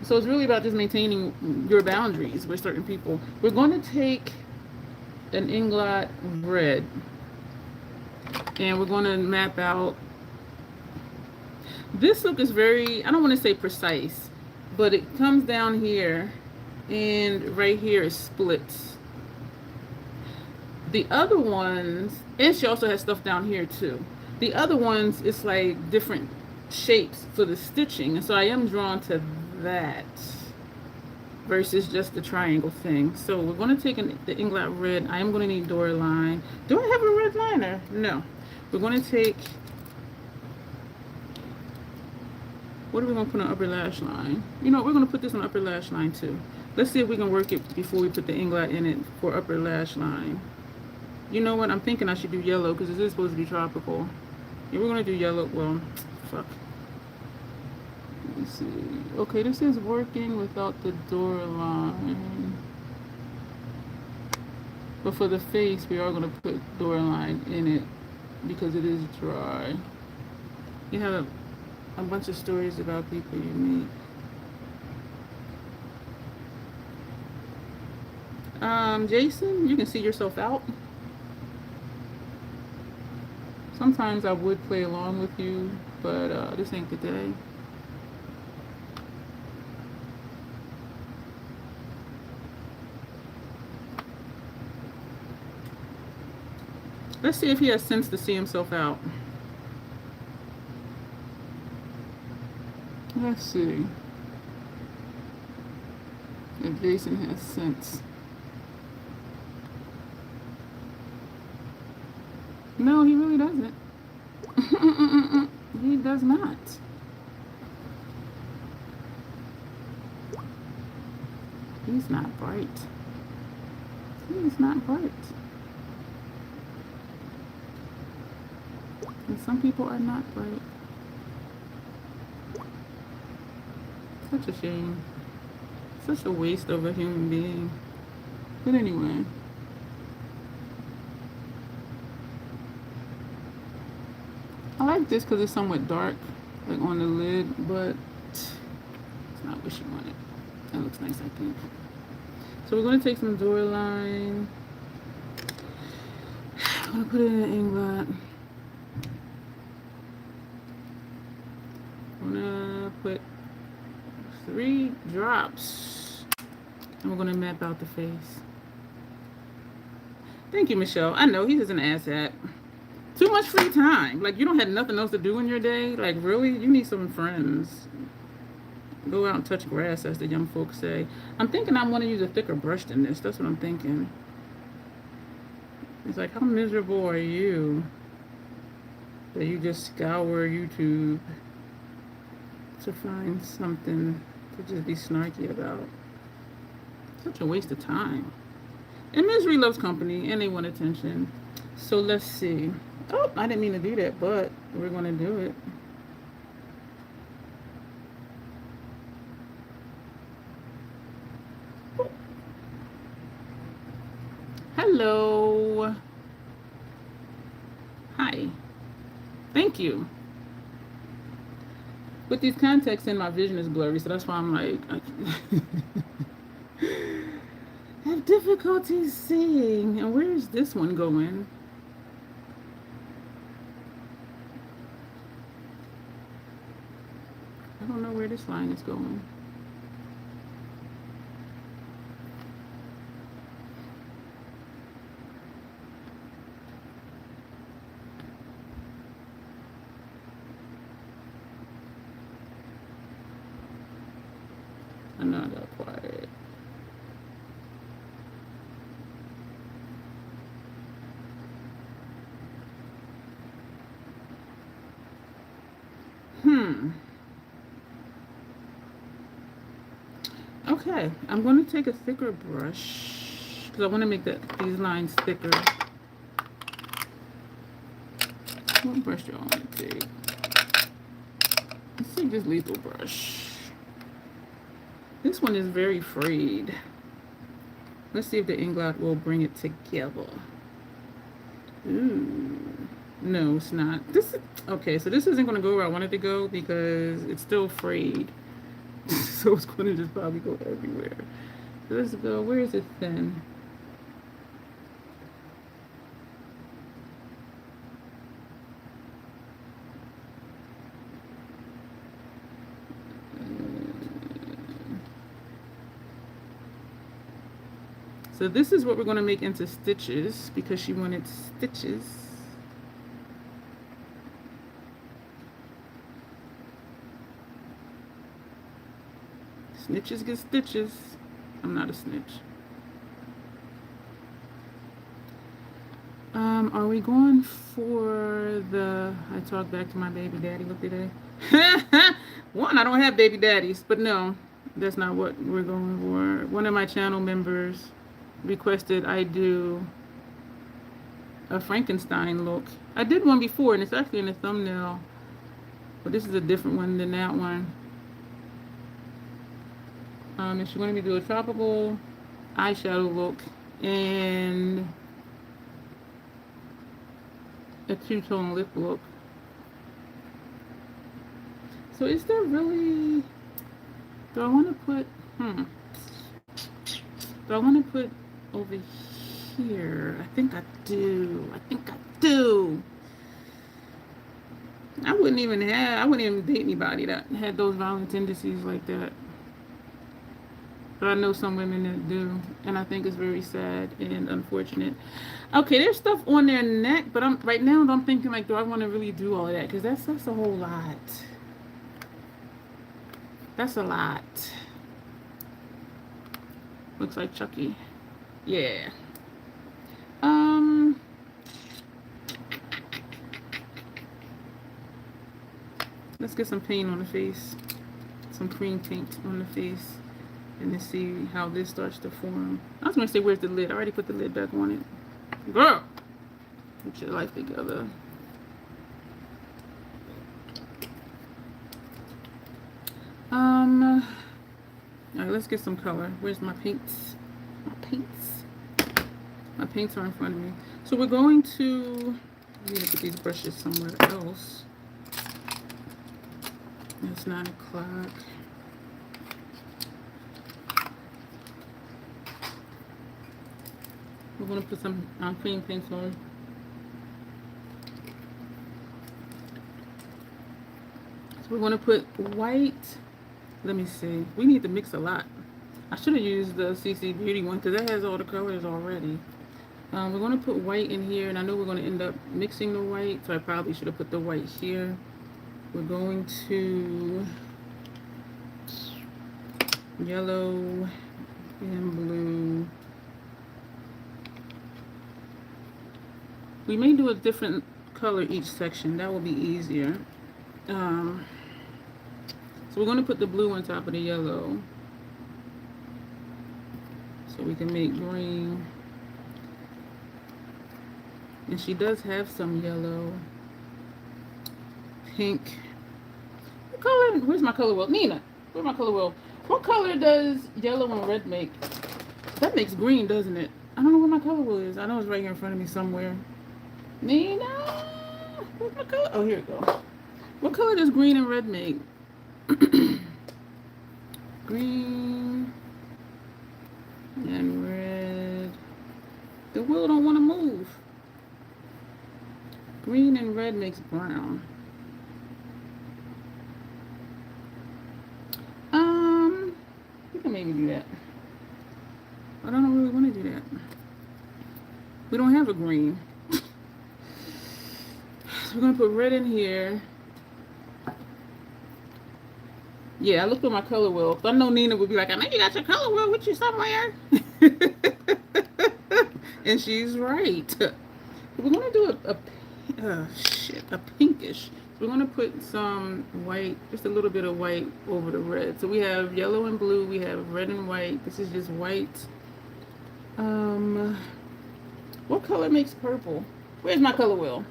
So it's really about just maintaining your boundaries with certain people. We're going to take an Inglot red, and we're going to map out. This look is very, I don't want to say precise, but it comes down here, and right here is splits. The other ones, and she also has stuff down here too. The other ones, it's like different shapes for the stitching, and so I am drawn to that versus just the triangle thing. So we're going to take the Inglot red. I am going to need Dora line. Do I have a red liner? No. We're going to take, what are we going to put on upper lash line? We're going to put this on upper lash line too. Let's see if we can work it before we put the Inglot in it for upper lash line. You know what? I'm thinking I should do yellow because this is supposed to be tropical. Yeah, we're going to do yellow. Well, fuck. Let me see. Okay, this is working without the Dora line. But for the face, we are going to put Dora line in it because it is dry. You have a bunch of stories about people you meet. Jason, you can see yourself out. Sometimes I would play along with you, but this ain't the day. Let's see if he has sense to see himself out. Let's see. like Jason has sense. No, he really doesn't. He does not. He's not bright. He's not bright. And some people are not bright. Such a shame. Such a waste of a human being. But anyway. I like this because it's somewhat dark, like on the lid, but it's not what you wanted. That looks nice, I think. So we're going to take some Doraline. I'm going to put it in an inglot. I'm going to put 3 drops. And we're going to map out the face. Thank you, Michelle. I know, he's just an asshat. Too much free time. Like, you don't have nothing else to do in your day. Like, really? You need some friends. Go out and touch grass, as the young folks say. I'm thinking I want to use a thicker brush than this. That's what I'm thinking. It's like, how miserable are you that you just scour YouTube to find something to just be snarky about? Such a waste of time. And misery loves company, and they want attention. So let's see. Oh, I didn't mean to do that, but we're going to do it. Hello. Hi. Thank you. With these contacts in, my vision is blurry, so that's why I'm like, I have difficulty seeing. And where is this one going? I don't know where this line is going. I know I got quiet. Okay, I'm going to take a thicker brush because I want to make these lines thicker. What brush do I want to take? Let's take this lethal brush. This one is very frayed. Let's see if the inglot will bring it together. Ooh. No, it's not. This is, okay, so this isn't going to go where I want it to go because it's still frayed. So it's going to just probably go everywhere. So let's go. Where is it thin? So this is what we're going to make into stitches because she wanted stitches. Snitches get stitches. I'm not a snitch. Are we going for the... I talked back to my baby daddy look today. One, I don't have baby daddies, but no, that's not what we're going for. One of my channel members requested I do a Frankenstein look. I did one before, and it's actually in the thumbnail, but this is a different one than that one. And she's going to be doing a tropical eyeshadow look and a two-tone lip look. So is there really... Do I want to put... Do I want to put over here? I think I do. I wouldn't even date anybody that had those violent tendencies like that. But I know some women that do, and I think it's very sad and unfortunate. Okay, there's stuff on their neck, but right now I'm thinking like, do I want to really do all of that? Because that's a whole lot. That's a lot. Looks like Chucky. Yeah. Um, let's get some paint on the face. Some cream paint on the face. And then see how this starts to form. I was gonna say, where's the lid? I already put the lid back on it. Girl! Get your life together. Alright, let's get some color. Where's my paints? My paints. My paints are in front of me. So we're going to, I need to put these brushes somewhere else. It's 9 o'clock. We're going to put some cream paints on. So we're going to put white. Let me see. We need to mix a lot. I should have used the CC Beauty one because that has all the colors already. We're going to put white in here, and I know we're going to end up mixing the white, so I probably should have put the white here. We're going to yellow and blue. We may do a different color each section. That will be easier. So we're going to put the blue on top of the yellow so we can make green. And she does have some yellow. Pink. What color? Where's my color wheel? Nina, where's my color wheel? What color does yellow and red make? That makes green, doesn't it? I don't know where my color wheel is. I know it's right here in front of me somewhere. Nina! Where's my color? Oh, here it goes. What color does green and red make? Green and red. The wheel don't want to move. Green and red makes brown. We can maybe do that. I don't really want to do that. We don't have a green. So we're going to put red in here. Yeah, I looked at my color wheel. I know Nina would be like, I know you got your color wheel with you somewhere. And she's right. We're going to do a pinkish. We're going to put some white, just a little bit of white over the red. So we have yellow and blue. We have red and white. This is just white. What color makes purple? Where's my color wheel?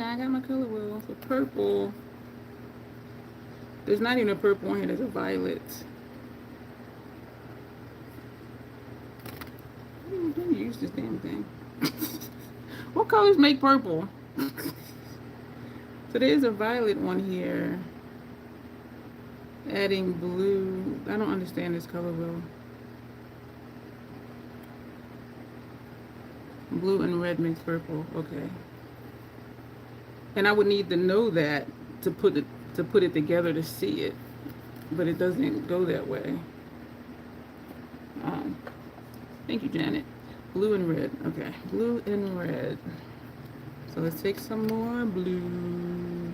I got my color wheel for purple. There's not even a purple one here. There's a violet. Don't use this damn thing. What colors make purple? So there's a violet one here. Adding blue. I don't understand this color wheel. Blue and red makes purple. Okay. And I would need to know that to put it together to see it, but it doesn't go that way. Thank you, Janet. Blue and red. Okay, blue and red. So let's take some more blue.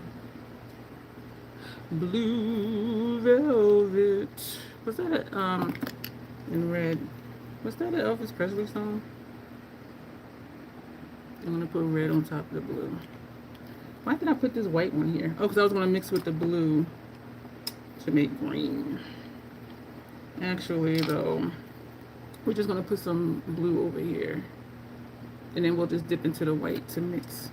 Blue velvet. Was that a in red? Was that an Elvis Presley song? I'm gonna put red on top of the blue. Why did I put this white one here? Oh, because I was going to mix with the blue to make green. Actually, though, we're just going to put some blue over here. And then we'll just dip into the white to mix.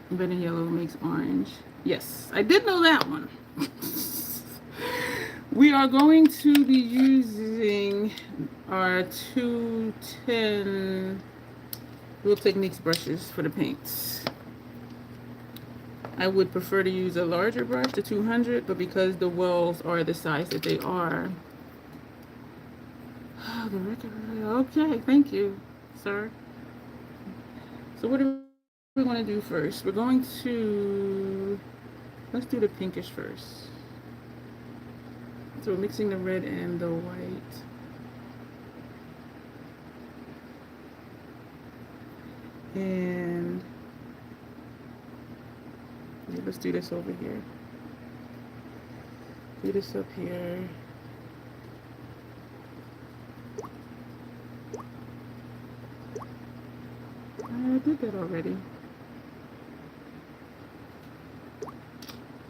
Red and yellow makes orange. Yes, I did know that one. We are going to be using our 210... Real Techniques brushes for the paints. I would prefer to use a larger brush, the 200, but because the wells are the size that they are. Okay, thank you, sir. So what are we going to do first? We're going to, let's do the pinkish first. So we're mixing the red and the white. And yeah, let's do this over here. Do this up here. I did that already.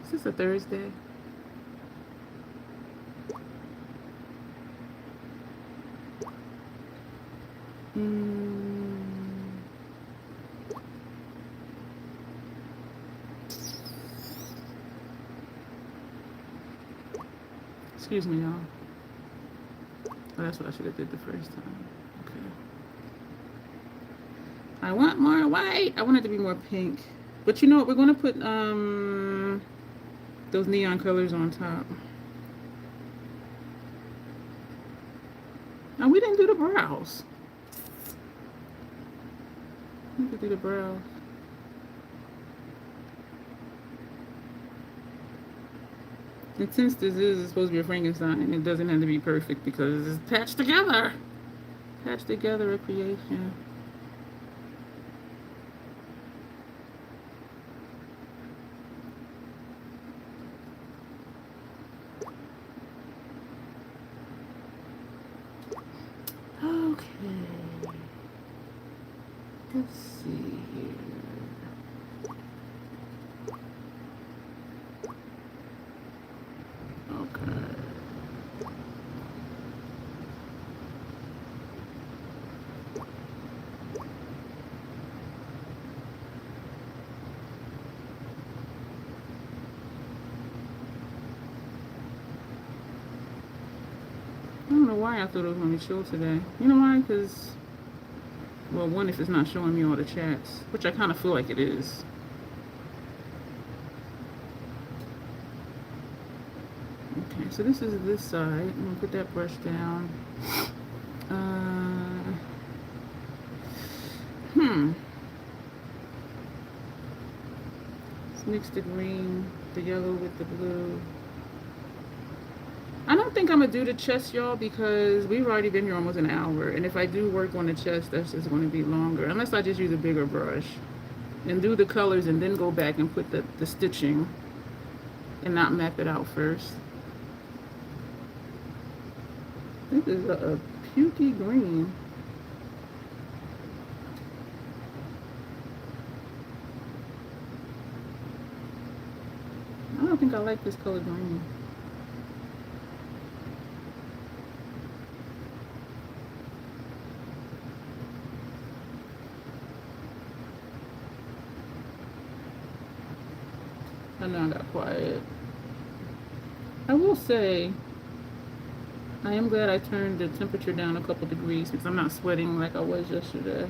Is this a Thursday? Excuse me, y'all. Oh, that's what I should have did the first time. Okay. I want more white. I want it to be more pink. But you know what? We're going to put those neon colors on top. Now, we didn't do the brows. We could do the brows. And since this is supposed to be a Frankenstein, it doesn't have to be perfect because it's patched together. Patched together a creation. Okay. Let's see here. Okay. I don't know why I thought it was going to be chill today. You know why? Because, well, one, if it's not showing me all the chats, which I kind of feel like it is. Okay, so this is this side. I'm going to put that brush down. Let's mix the green, the yellow with the blue. I don't think I'm going to do the chest, y'all, because we've already been here almost an hour. And if I do work on the chest, that's just going to be longer. Unless I just use a bigger brush and do the colors and then go back and put the stitching and not map it out first. This is a pukey green. I don't think I like this color green. I know I got quiet. I will say, I am glad I turned the temperature down a couple degrees because I'm not sweating like I was yesterday.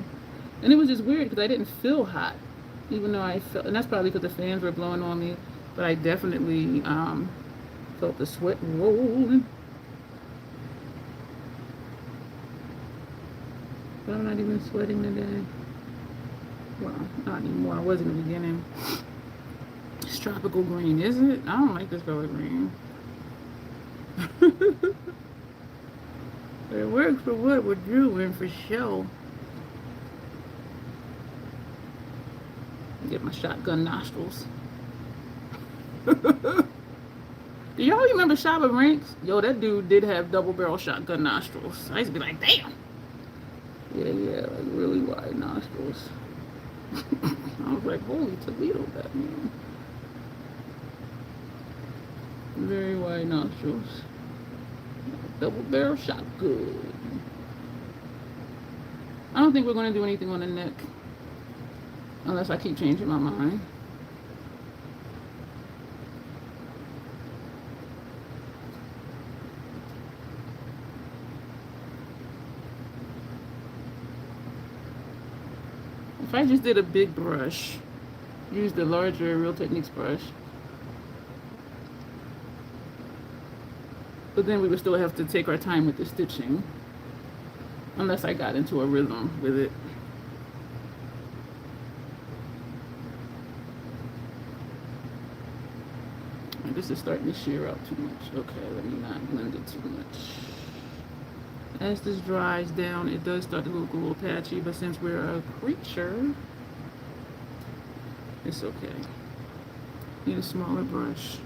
And it was just weird because I didn't feel hot, even though I felt, and that's probably because the fans were blowing on me, but I definitely felt the sweat rolling. But I'm not even sweating today. Well, not anymore. I was in the beginning. It's tropical green, is it? I don't like this color green. But it works for what we're doing for show. Get my shotgun nostrils. Do y'all remember Shabba Ranks? Yo, that dude did have double barrel shotgun nostrils. I used to be like, damn. Yeah, like really wide nostrils. I was like, holy Toledo, that man. Very wide nostrils. Double barrel shotgun. I don't think we're going to do anything on the neck. Unless I keep changing my mind. If I just did a big brush, use the larger Real Techniques brush, but then we would still have to take our time with the stitching, unless I got into a rhythm with it. This is starting to shear out too much. Okay, let me not blend it too much. As this dries down, it does start to look a little patchy, but since we're a creature, it's okay. Need a smaller brush.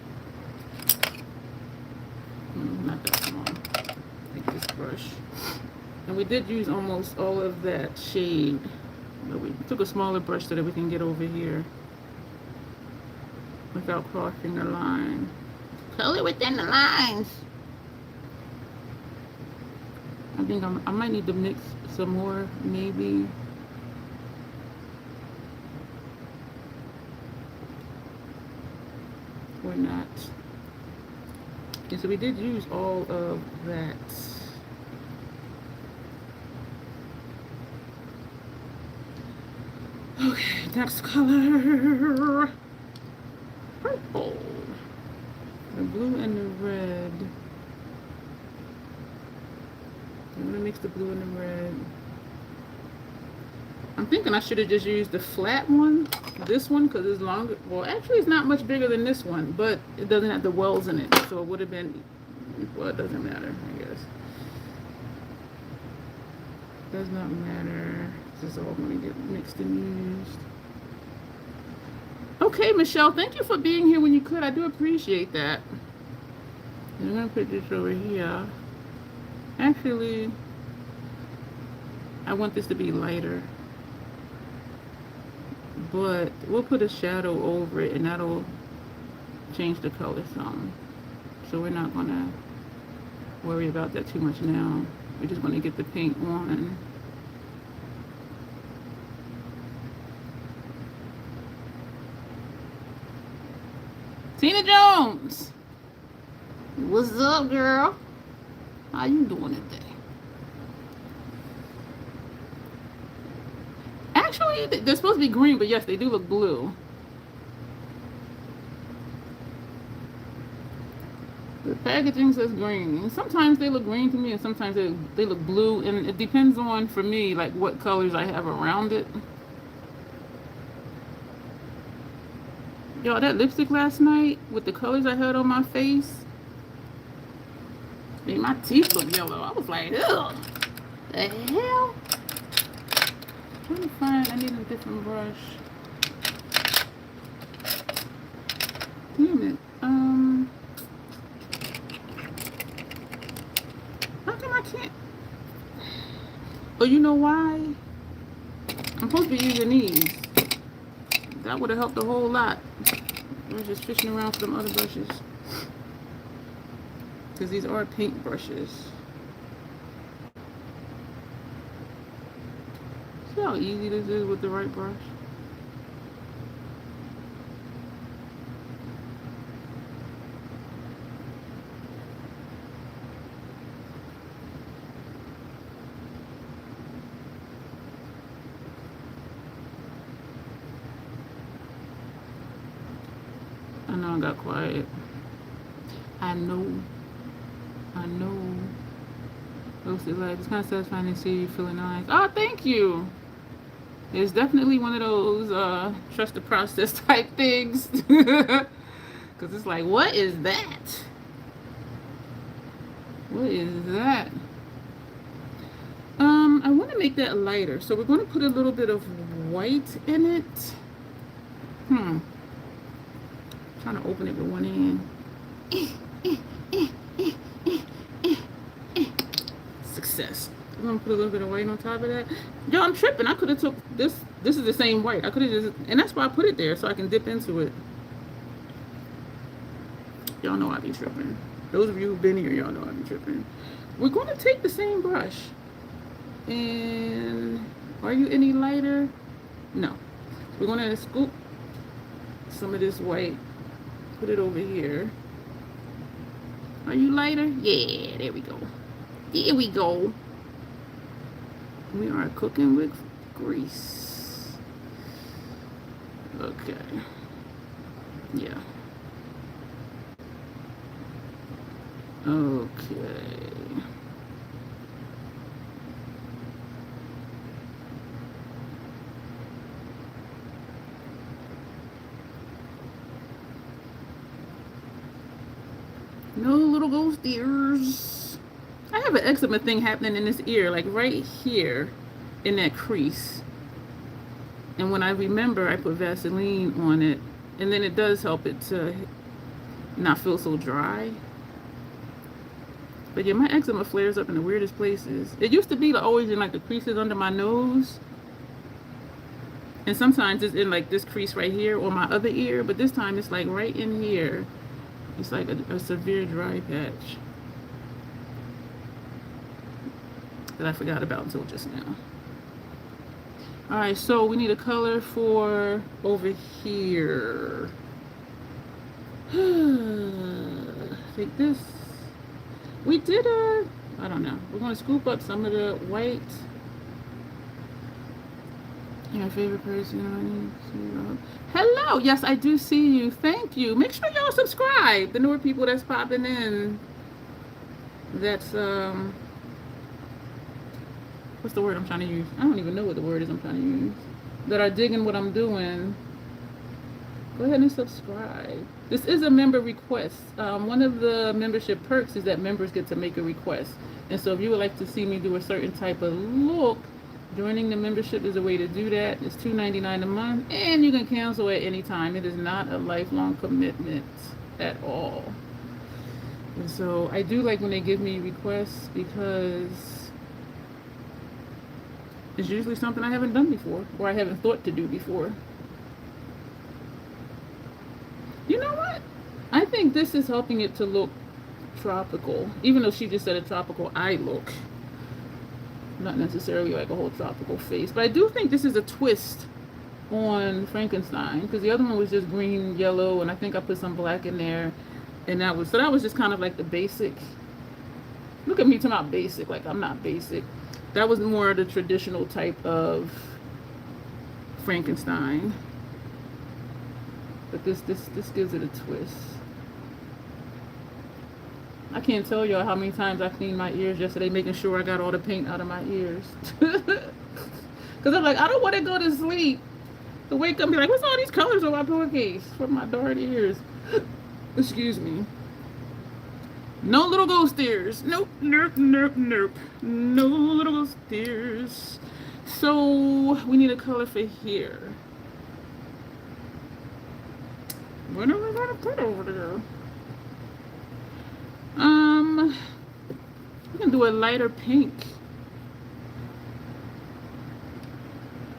Not that small. Take this brush. And we did use almost all of that shade. But we took a smaller brush so that we can get over here without crossing the line. Color within the lines. I think I might need to mix some more, maybe. Or not. Okay, so we did use all of that. Okay, next color. Purple. The blue and the red. I'm gonna mix the blue and the red. I'm thinking I should have just used the flat one, this one, because it's longer. Well, actually, it's not much bigger than this one, but it doesn't have the wells in it, so it would have been. Well, it doesn't matter, I guess. Does not matter. This is all going to get mixed and used. Okay, Michelle, thank you for being here when you could. I do appreciate that. I'm going to put this over here. Actually, I want this to be lighter. But we'll put a shadow over it and that'll change the color some. So we're not going to worry about that too much now. We're just going to get the paint on. Tina Jones! What's up, girl? How you doing today? Actually, they're supposed to be green, but yes, they do look blue. The packaging says green. Sometimes they look green to me, and sometimes they look blue, and it depends on, for me, like what colors I have around it. Yo, that lipstick last night with the colors I had on my face made my teeth look yellow. I was like, ugh, the hell? I'm trying to find, I need a different brush. Damn it. How come I can't? Oh, you know why? I'm supposed to be using these. That would have helped a whole lot. I was just fishing around for some other brushes. Because these are paint brushes. See how easy this is with the right brush? I know I got quiet. I know. Roasted light. It's kind of satisfying to see you feeling nice. Oh, thank you. It's definitely one of those trust the process type things. Because it's like, what is that? What is that? I want to make that lighter. So we're going to put a little bit of white in it. Trying to open it with one hand. Success. I'm gonna put a little bit of white on top of that. Yo, I'm tripping. I could have took this. This is the same white. I could have just, and that's why I put it there so I can dip into it. Y'all know I be tripping. Those of you who've been here, y'all know I be tripping. We're gonna take the same brush. And are you any lighter? No. We're gonna scoop some of this white. Put it over here. Are you lighter? Yeah, there we go. There we go. We are cooking with grease. Okay. Yeah. Okay. No little ghost ears. I have an eczema thing happening in this ear, like right here in that crease. And when I remember, I put Vaseline on it, and then it does help it to not feel so dry. But yeah, my eczema flares up in the weirdest places. It used to be like, always in like the creases under my nose. And sometimes it's in like this crease right here or my other ear. But this time it's like right in here. It's like a severe dry patch that I forgot about until just now. Alright, so we need a color for over here. Take this. We did I don't know. We're going to scoop up some of the white. Your favorite person. Hello. Yes, I do see you. Thank you. Make sure y'all subscribe. The newer people that's popping in. That's what's the word I'm trying to use? I don't even know what the word is I'm trying to use. That are digging what I'm doing. Go ahead and subscribe. This is a member request. One of the membership perks is that members get to make a request. And so if you would like to see me do a certain type of look, joining the membership is a way to do that. It's $2.99 a month, and you can cancel at any time. It is not a lifelong commitment at all. And so I do like when they give me requests because it's usually something I haven't done before or I haven't thought to do before. You know what? I think this is helping it to look tropical, even though she just said a tropical eye look. Not necessarily like a whole tropical face, but I do think this is a twist on Frankenstein because the other one was just green, yellow, and I think I put some black in there, and that was just kind of like the basic. Look at me talking about basic, like I'm not basic. That was more the traditional type of Frankenstein, but this gives it a twist. I can't tell y'all how many times I cleaned my ears yesterday, making sure I got all the paint out of my ears. Because I'm like, I don't want to go to sleep. To wake up and be like, what's all these colors on my pillowcase for my darn ears? Excuse me. No little ghost ears. Nope, nope, nope, nope. No little ghost ears. So we need a color for here. What are we going to put over there? We can do a lighter pink.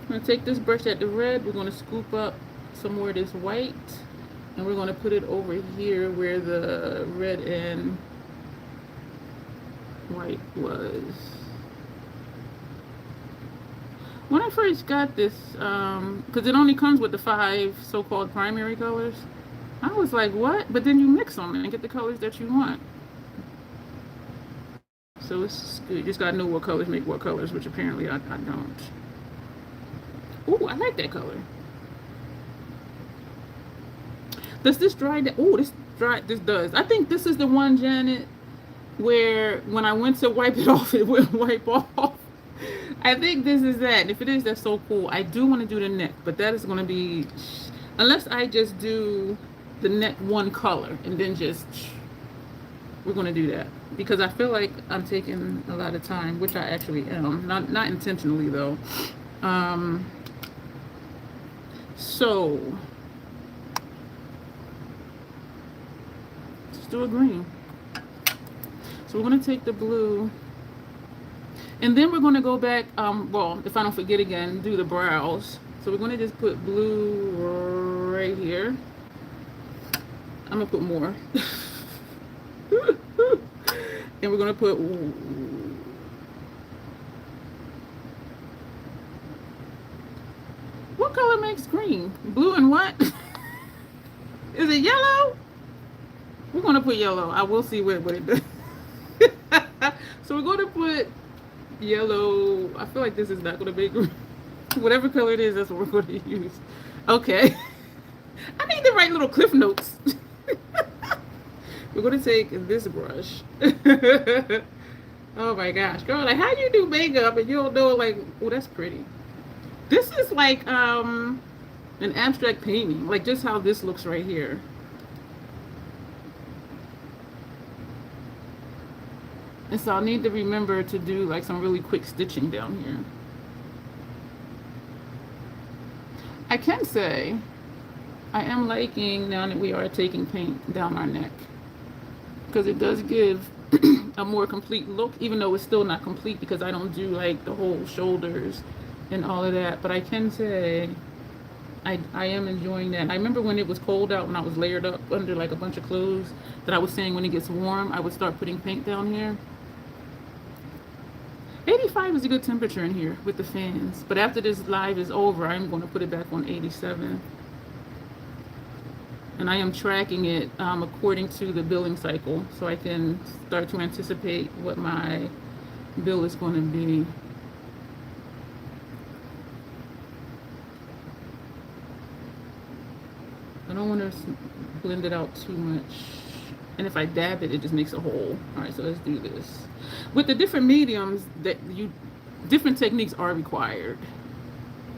I'm going to take this brush at the red. We're going to scoop up some more of this white. And we're going to put it over here where the red and white was. When I first got this, because it only comes with the 5 so-called primary colors, I was like, what? But then you mix them and get the colors that you want. So it's good. You just gotta know what colors make what colors, which apparently I don't. Ooh, I like that color. Does this dry? Oh, this does. I think this is the one, Janet, where when I went to wipe it off, it wouldn't wipe off. I think this is that. And if it is, that's so cool. I do want to do the neck, but that is going to be, unless I just do the neck one color and then just, we're going to do that. Because I feel like I'm taking a lot of time, which I actually am. Not intentionally, though. So, let's do a green. So we're going to take the blue. And then we're going to go back, well, if I don't forget again, do the brows. So we're going to just put blue right here. I'm going to put more. And we're going to put... What color makes green? Blue and what? Is it yellow? We're going to put yellow. I will see what it does. So we're going to put yellow. I feel like this is not going to be green. Whatever color it is, that's what we're going to use. Okay. I need to write little cliff notes. We're going to take this brush. Oh my gosh, girl, like how you do makeup and you don't know, like, oh, that's pretty. This is like an abstract painting, like just how this looks right here. And so I'll need to remember to do like some really quick stitching down here. I can say I am liking now that we are taking paint down our neck, because it does give a more complete look, even though it's still not complete because I don't do like the whole shoulders and all of that. But I can say I am enjoying that. I remember when it was cold out, when I was layered up under like a bunch of clothes, that I was saying when it gets warm, I would start putting paint down here. 85 is a good temperature in here with the fans. But after this live is over, I'm going to put it back on 87. And I am tracking it according to the billing cycle, so I can start to anticipate what my bill is going to be. I don't want to blend it out too much. And if I dab it, it just makes a hole. All right, so let's do this. With the different mediums, different techniques are required.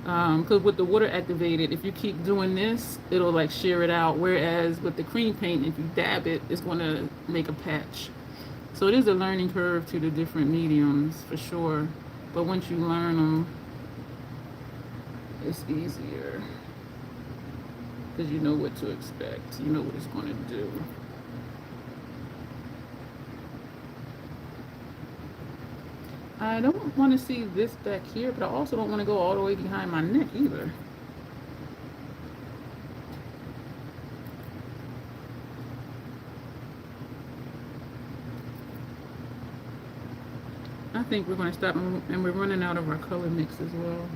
Because with the water activated, if you keep doing this, it'll like shear it out. Whereas with the cream paint, if you dab it, it's going to make a patch. So it is a learning curve to the different mediums for sure. But once you learn them, it's easier. Because you know what to expect. You know what it's going to do. I don't want to see this back here, but I also don't want to go all the way behind my neck either. I think we're going to stop, and we're running out of our color mix as well.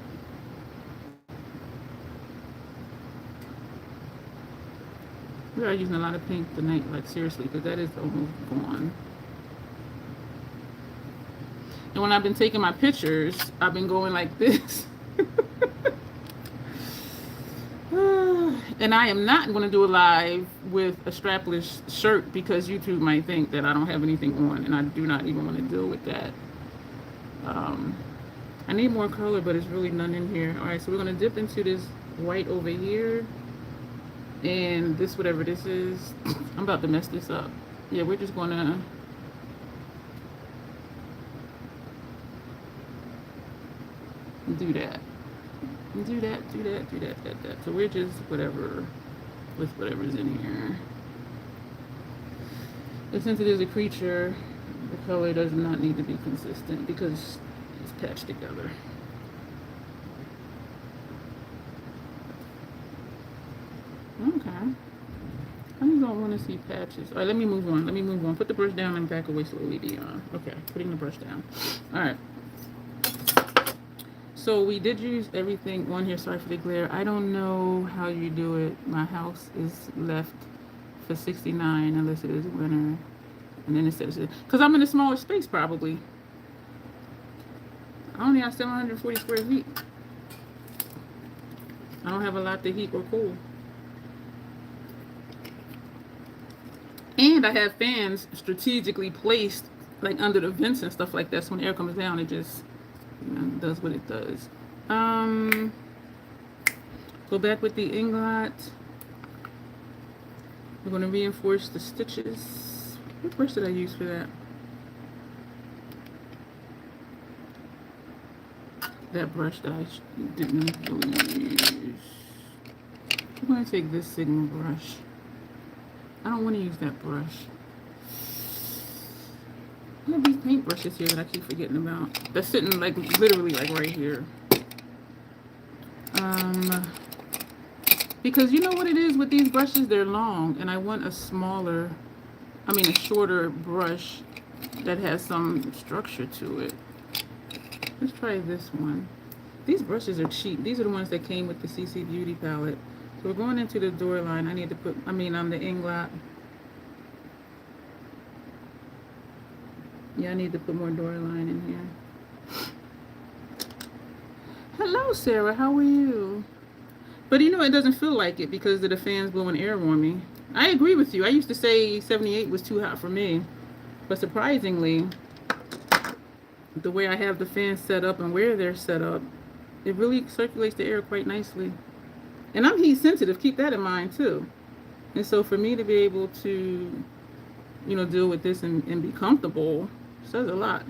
We are using a lot of pink tonight, like seriously, because that is almost gone. And when I've been taking my pictures, I've been going like this. And I am not going to do a live with a strapless shirt because YouTube might think that I don't have anything on, and I do not even want to deal with that. I need more color, but it's really none in here. All right, so we're going to dip into this white over here. And this, whatever this is, I'm about to mess this up. Yeah, we're just going to... do that. Do that, do that, do that, that. So we're just whatever, with whatever's in here. And since it is a creature, the color does not need to be consistent because it's patched together. Okay. I just don't want to see patches. All right, let me move on. Let me move on. Put the brush down and back away slowly, Dion. Okay, putting the brush down. All right. So we did use everything on here. Sorry for the glare. I don't know how you do it. My house is left for 69 unless it is winter. And then it says, because I'm in a smaller space probably. I only have 740 square feet. I don't have a lot to heat or cool. And I have fans strategically placed like under the vents and stuff like that. So when the air comes down, it just, you know, does what it does. Go back with the ingot. We're going to reinforce the stitches. What brush did I use for that? That brush that I didn't really use. I'm going to take this Sigma brush. I don't want to use that brush. I have these paint brushes here that I keep forgetting about. They're sitting like literally like right here. Because you know what it is with these brushes? They're long, and I want a smaller, a shorter brush that has some structure to it. Let's try this one. These brushes are cheap. These are the ones that came with the CC Beauty palette. So we're going into the door line. I need to put, on the inglot. Yeah, I need to put more door line in here. Hello, Sarah. How are you? But you know, it doesn't feel like it because of the fans blowing air on me. I agree with you. I used to say 78 was too hot for me. But surprisingly, the way I have the fans set up and where they're set up, it really circulates the air quite nicely. And I'm heat sensitive. Keep that in mind, too. And so for me to be able to, you know, deal with this and be comfortable says a lot.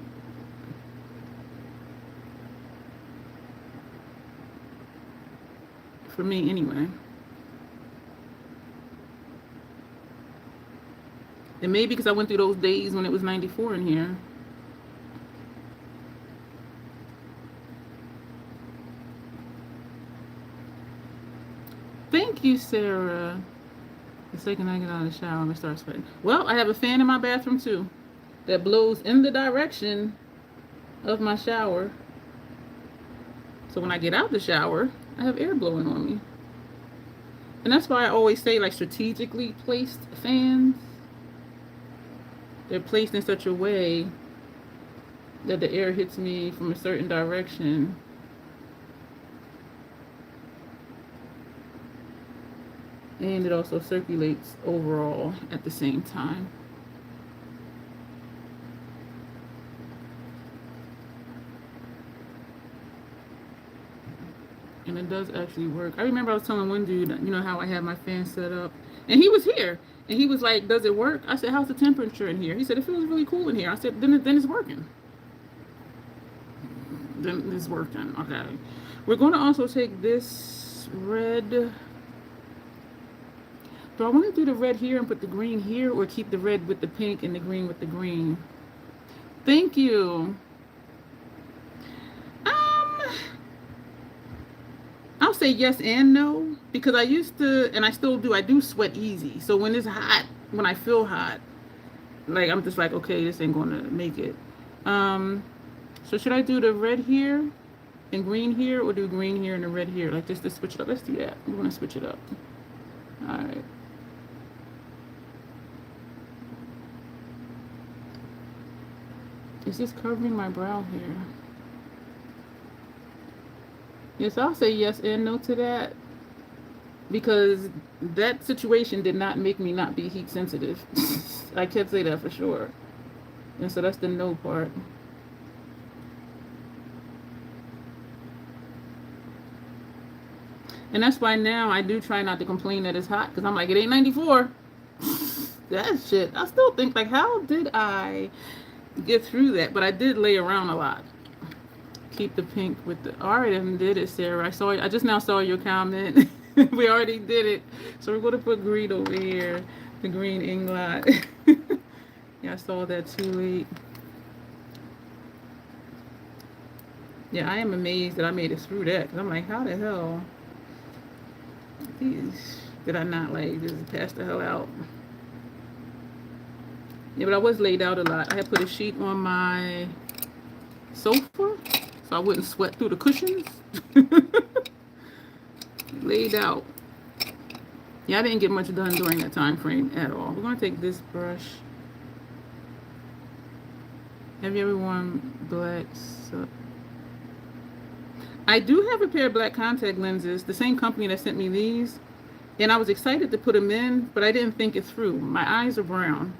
For me, anyway. And maybe because I went through those days when it was 94 in here. Thank you, Sarah. The second I get out of the shower, I'm gonna start sweating. Well, I have a fan in my bathroom too that blows in the direction of my shower. So when I get out the shower, I have air blowing on me. And that's why I always say, like, strategically placed fans. They're placed in such a way that the air hits me from a certain direction. And it also circulates overall at the same time. And it does actually work. I remember I was telling one dude, you know, how I had my fan set up. And he was here. And he was like, does it work? I said, how's the temperature in here? He said, it feels really cool in here. I said, then it's working. Then it's working. Okay. We're going to also take this red. Do I want to do the red here and put the green here, or keep the red with the pink and the green with the green? Thank you. I'll say yes and no, because I used to, and I still do, I do sweat easy. So when it's hot, when I feel hot, like, I'm just like, okay, this ain't gonna make it. So should I do the red here and green here, or do green here and the red here? Like, just to switch it up. Let's do that. We're gonna switch it up. All right. Is this covering my brow hair? Yes, I'll say yes and no to that, because that situation did not make me not be heat sensitive. I can't say that for sure. And so that's the no part. And that's why now I do try not to complain that it's hot, because I'm like, it ain't 94. That shit. I still think, like, how did I get through that? But I did lay around a lot. Keep the pink with the. Already did it, Sarah. I just now saw your comment. We already did it. So we're going to put green over here. The green inglot. Yeah, I saw that too late. Yeah, I am amazed that I made it through that. Because I'm like, how the hell did I not, like, just pass the hell out? Yeah, but I was laid out a lot. I had put a sheet on my sofa so I wouldn't sweat through the cushions. Laid out. Yeah, I didn't get much done during that time frame at all. We're going to take this brush. Have you ever worn black? I do have a pair of black contact lenses, the same company that sent me these. And I was excited to put them in, but I didn't think it through. My eyes are brown.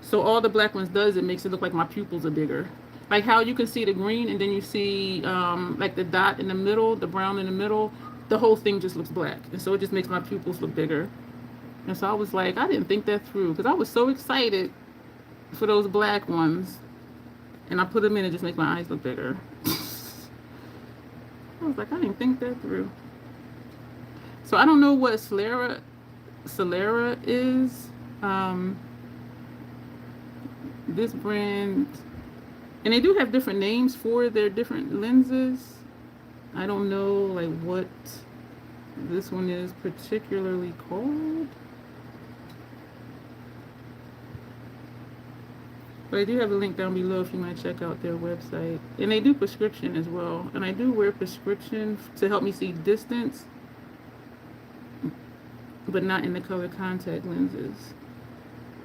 So all the black ones does, it makes it look like my pupils are bigger. Like how you can see the green and then you see like the dot in the middle, the brown in the middle. The whole thing just looks black. And so it just makes my pupils look bigger. And so I was like, I didn't think that through, because I was so excited for those black ones. And I put them in and just make my eyes look bigger. I was like, I didn't think that through. So I don't know what Solera is. This brand, and they do have different names for their different lenses. I don't know, like, what this one is particularly called. But I do have a link down below if you want to check out their website. And they do prescription as well. And I do wear prescription to help me see distance, but not in the color contact lenses.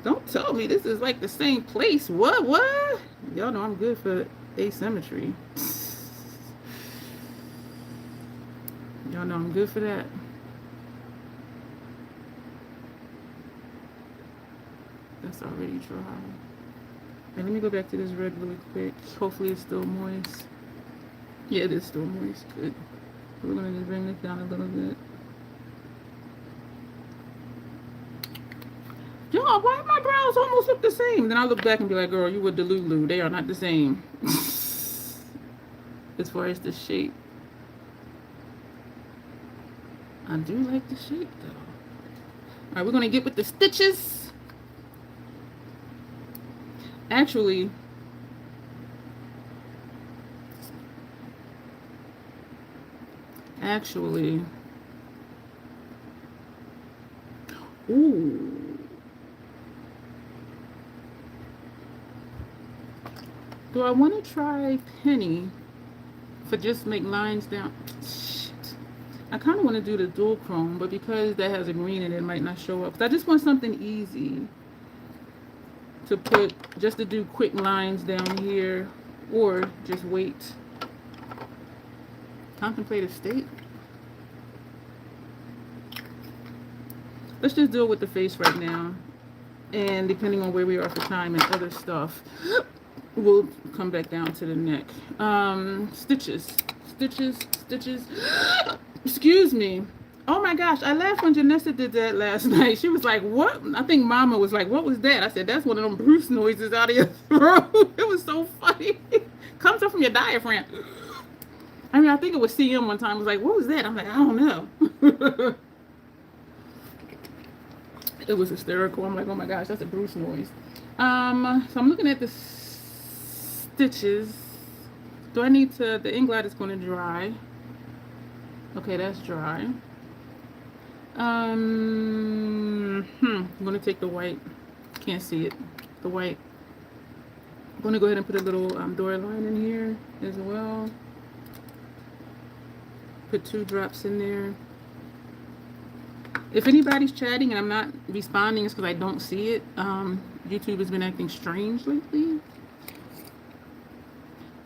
Don't tell me this is like the same place. What? Y'all know I'm good for asymmetry. Y'all know I'm good for that. That's already dry. And let me go back to this red really quick. Hopefully it's still moist. Yeah, it is still moist. Good. We're going to just bring this down a little bit. Y'all, why my brows almost look the same? Then I look back and be like, girl, you were Delulu. They are not the same. As far as the shape. I do like the shape, though. All right, we're going to get with the stitches. Actually, actually, ooh. Do I want to try Penny for just make lines down? Shit. I kind of want to do the dual chrome, but because that has a green in it, it might not show up. 'Cause I just want something easy to put, just to do quick lines down here, or just wait. Contemplative state. Let's just deal with the face right now. And depending on where we are for time and other stuff, we'll come back down to the neck. Stitches. Stitches. Stitches. Excuse me. Oh my gosh, I laughed when Janessa did that last night. She was like, what? I think Mama was like, what was that? I said, that's one of them Bruce noises out of your throat. It was so funny. Comes up from your diaphragm. I mean, I think it was CM one time. Was like, what was that? I'm like, I don't know. It was hysterical. I'm like, oh my gosh, that's a Bruce noise. So I'm looking at the stitches. Do I need to, the ink glide is going to dry. Okay, that's dry. I'm going to take the white. Can't see it. The white. I'm going to go ahead and put a little door line in here as well. Put 2 drops in there. If anybody's chatting and I'm not responding, it's because I don't see it. YouTube has been acting strange lately.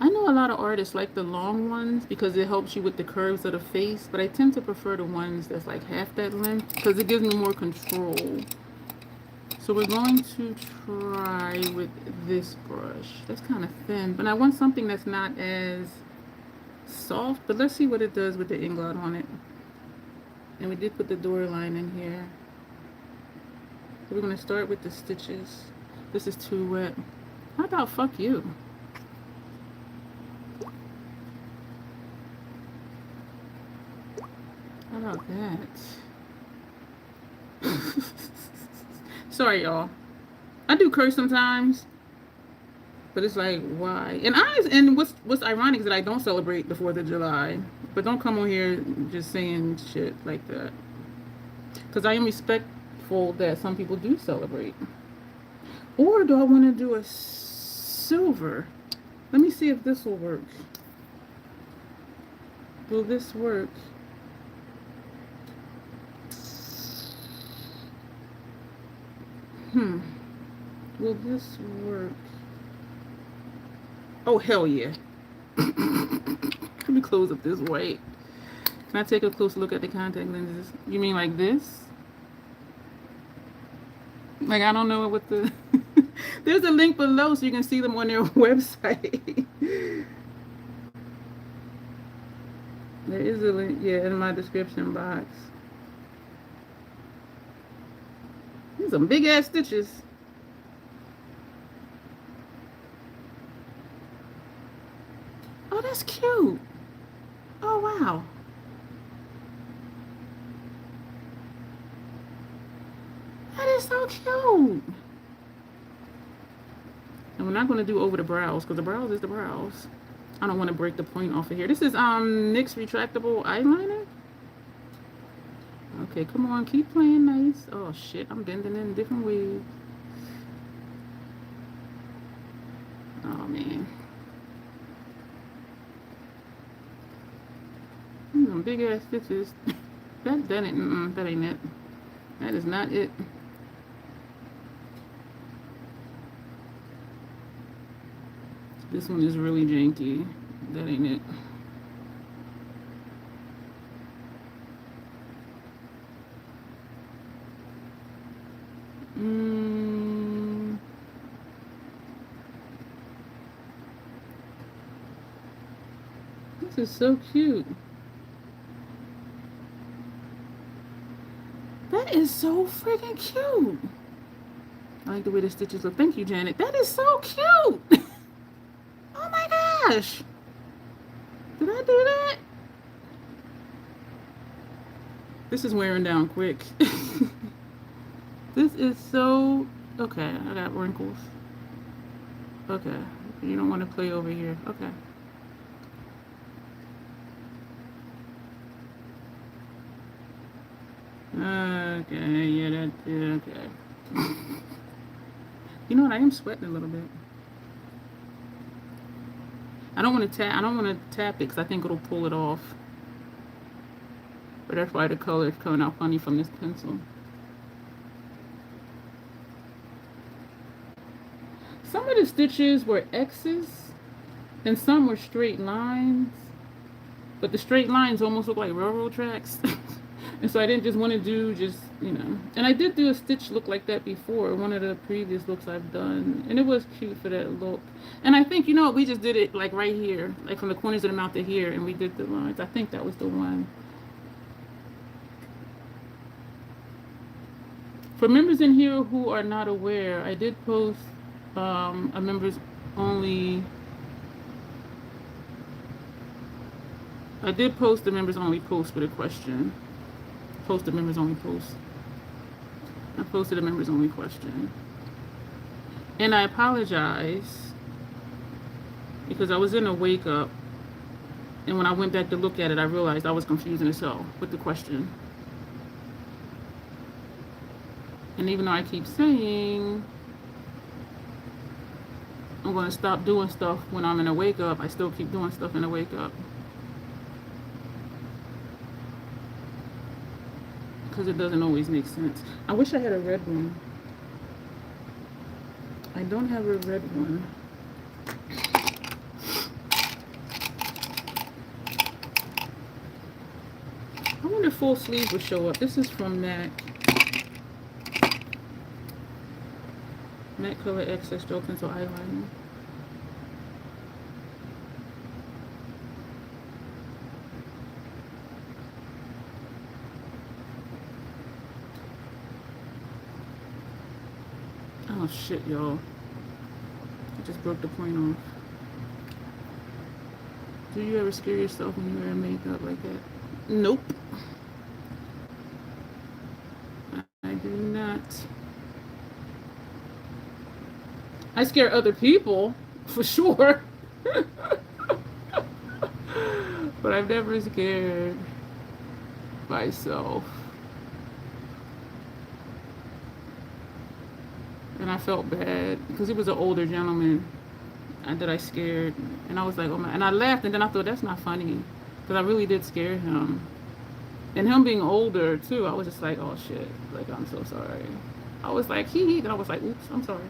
I know a lot of artists like the long ones because it helps you with the curves of the face, but I tend to prefer the ones that's like half that length because it gives me more control. So we're going to try with this brush. That's kind of thin, but I want something that's not as soft, but let's see what it does with the ink glide on it. And we did put the door line in here. So we're going to start with the stitches. This is too wet. How about fuck you? How about that? Sorry, y'all. I do curse sometimes, but it's like, why? And what's ironic is that I don't celebrate the 4th of July. But don't come on here just saying shit like that. Because I am respectful that some people do celebrate. Or do I want to do a silver? Let me see if this will work. Will this work? Will this work? Oh, hell yeah. Let me close up this white. Can I take a close look at the contact lenses? You mean like this? Like, I don't know what the... There's a link below so you can see them on their website. There is a link, yeah, in my description box. These are some big ass stitches. Oh, that's cute. Oh, wow. That is so cute. And we're not going to do over the brows because the brows is the brows. I don't want to break the point off of here. This is NYX retractable eyeliner. Okay, come on, keep playing nice. Oh shit, I'm bending in different ways. Oh man. Some big ass stitches. that ain't that ain't it. That is not it. This one is really janky. That ain't it. This is so cute. That is so freaking cute. I like the way the stitches look. Thank you, Janet. That is so cute. Oh my gosh. Did I do that? This is wearing down quick. This is so... Okay, I got wrinkles. Okay. You don't want to play over here. Okay. Okay, yeah, okay. You know what? I am sweating a little bit. I don't want to tap. I don't want to tap it because I think it'll pull it off. But that's why the color is coming out funny from this pencil. Some of the stitches were X's, and some were straight lines. But the straight lines almost look like railroad tracks. And so I didn't just want to do just, you know. And I did do a stitch look like that before, one of the previous looks I've done. And it was cute for that look. And I think, you know, we just did it like right here, like from the corners of the mouth to here, and we did the lines. I think that was the one. For members in here who are not aware, I did post a members only. I did post the members only post with a question. Posted members only post. I posted a members only question. And I apologize because I was in a wake up, and when I went back to look at it, I realized I was confusing as hell with the question. And even though I keep saying I'm going to stop doing stuff when I'm in a wake up, I still keep doing stuff in a wake up. Because it doesn't always make sense. I wish I had a red one. I don't have a red one. I wonder if full sleeve will show up. This is from MAC. MAC Color Excess Gel Pencil Eyeliner. Oh shit, y'all. I just broke the point off. Do you ever scare yourself when you wear makeup like that? Nope. I do not. I scare other people, for sure. But I've never scared myself. And I felt bad because he was an older gentleman that I scared. And I was like, oh my, and I laughed, and then I thought, that's not funny. Because I really did scare him. And him being older too, I was just like, oh shit, like, I'm so sorry. I was like, hee, and I was like, oops, I'm sorry.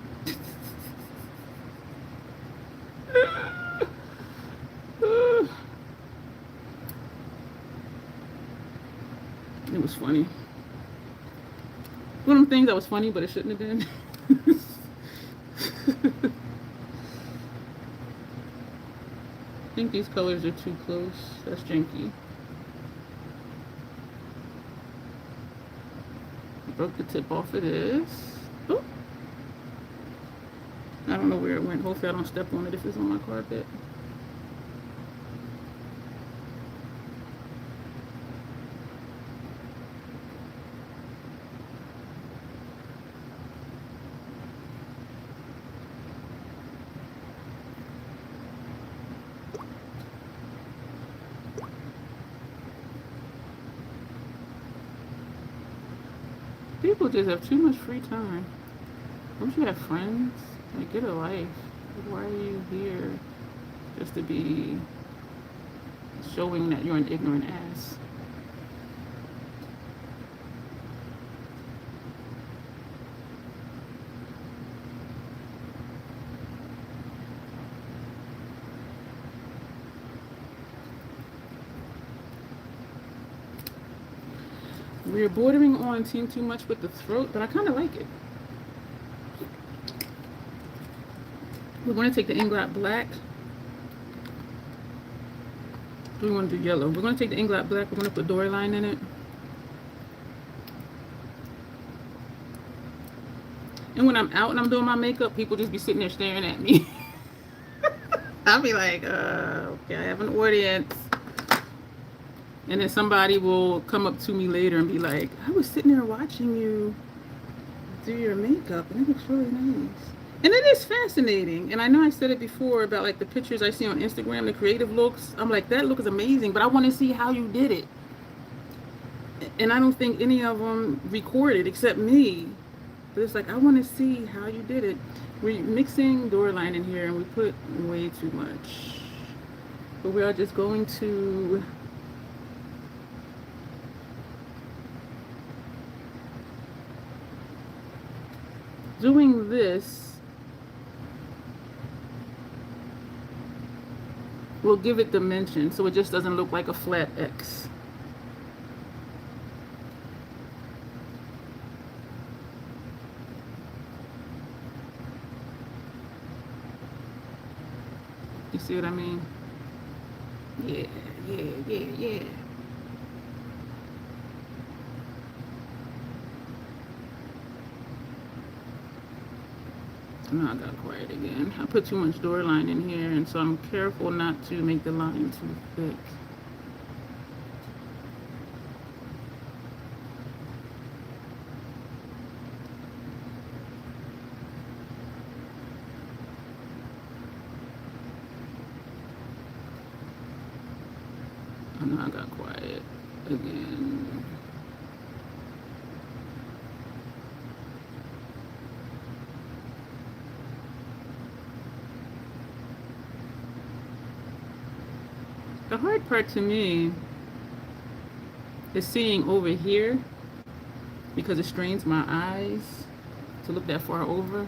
It was funny. One of them things that was funny, but it shouldn't have been. I think these colors are too close. That's janky. Broke the tip off of this. Oh. I don't know where it went. Hopefully I don't step on it if it's on my carpet. People just have too much free time. Don't you have friends? Like, get a life. Like, why are you here just to be showing that you're an ignorant ass? We're bordering on seeing too much with the throat, but I kind of like it. We're going to take the Inglot Black. We want to do yellow. We're going to take the Inglot Black. We're going to put Dory line in it. And when I'm out and I'm doing my makeup, people just be sitting there staring at me. I'll be like, okay, I have an audience. And then somebody will come up to me later and be like, I was sitting there watching you do your makeup and it looks really nice. And it is fascinating. And I know I said it before about like the pictures I see on Instagram, the creative looks. I'm like, that look is amazing, but I want to see how you did it. And I don't think any of them recorded except me. But it's like, I want to see how you did it. We're mixing door line in here and we put way too much. But we are just going to doing this will give it dimension so it just doesn't look like a flat X. You see what I mean? Yeah, yeah, yeah, yeah. Now I got quiet again. I put too much door line in here, and so I'm careful not to make the line too thick. And I got quiet again. The hard part to me is seeing over here because it strains my eyes to look that far over.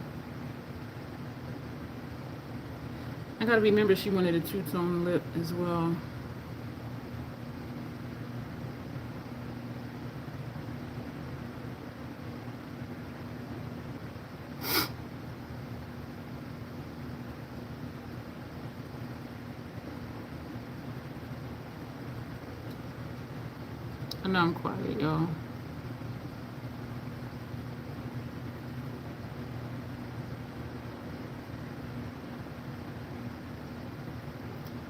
I gotta remember she wanted a two-tone lip as well. I know I'm quiet, y'all.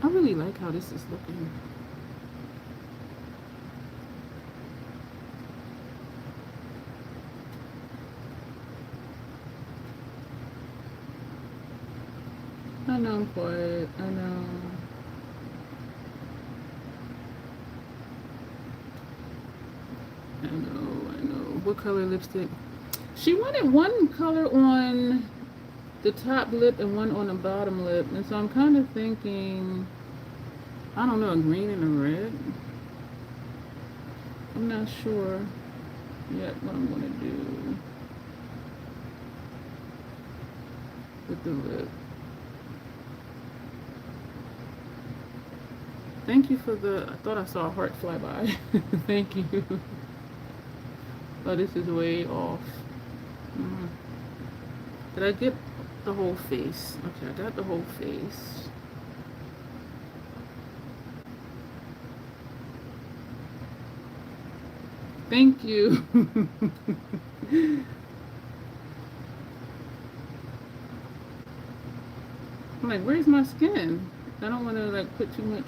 I really like how this is looking. I know I'm quiet. I know. I know. What color lipstick? She wanted one color on the top lip and one on the bottom lip. And so I'm kind of thinking, I don't know, a green and a red. I'm not sure yet what I'm going to do with the lip. Thank you for the, I thought I saw a heart fly by. Thank you. Oh, this is way off. Did I get the whole face? Okay, I got the whole face. Thank you. I'm like, where's my skin? I don't want to like put too much.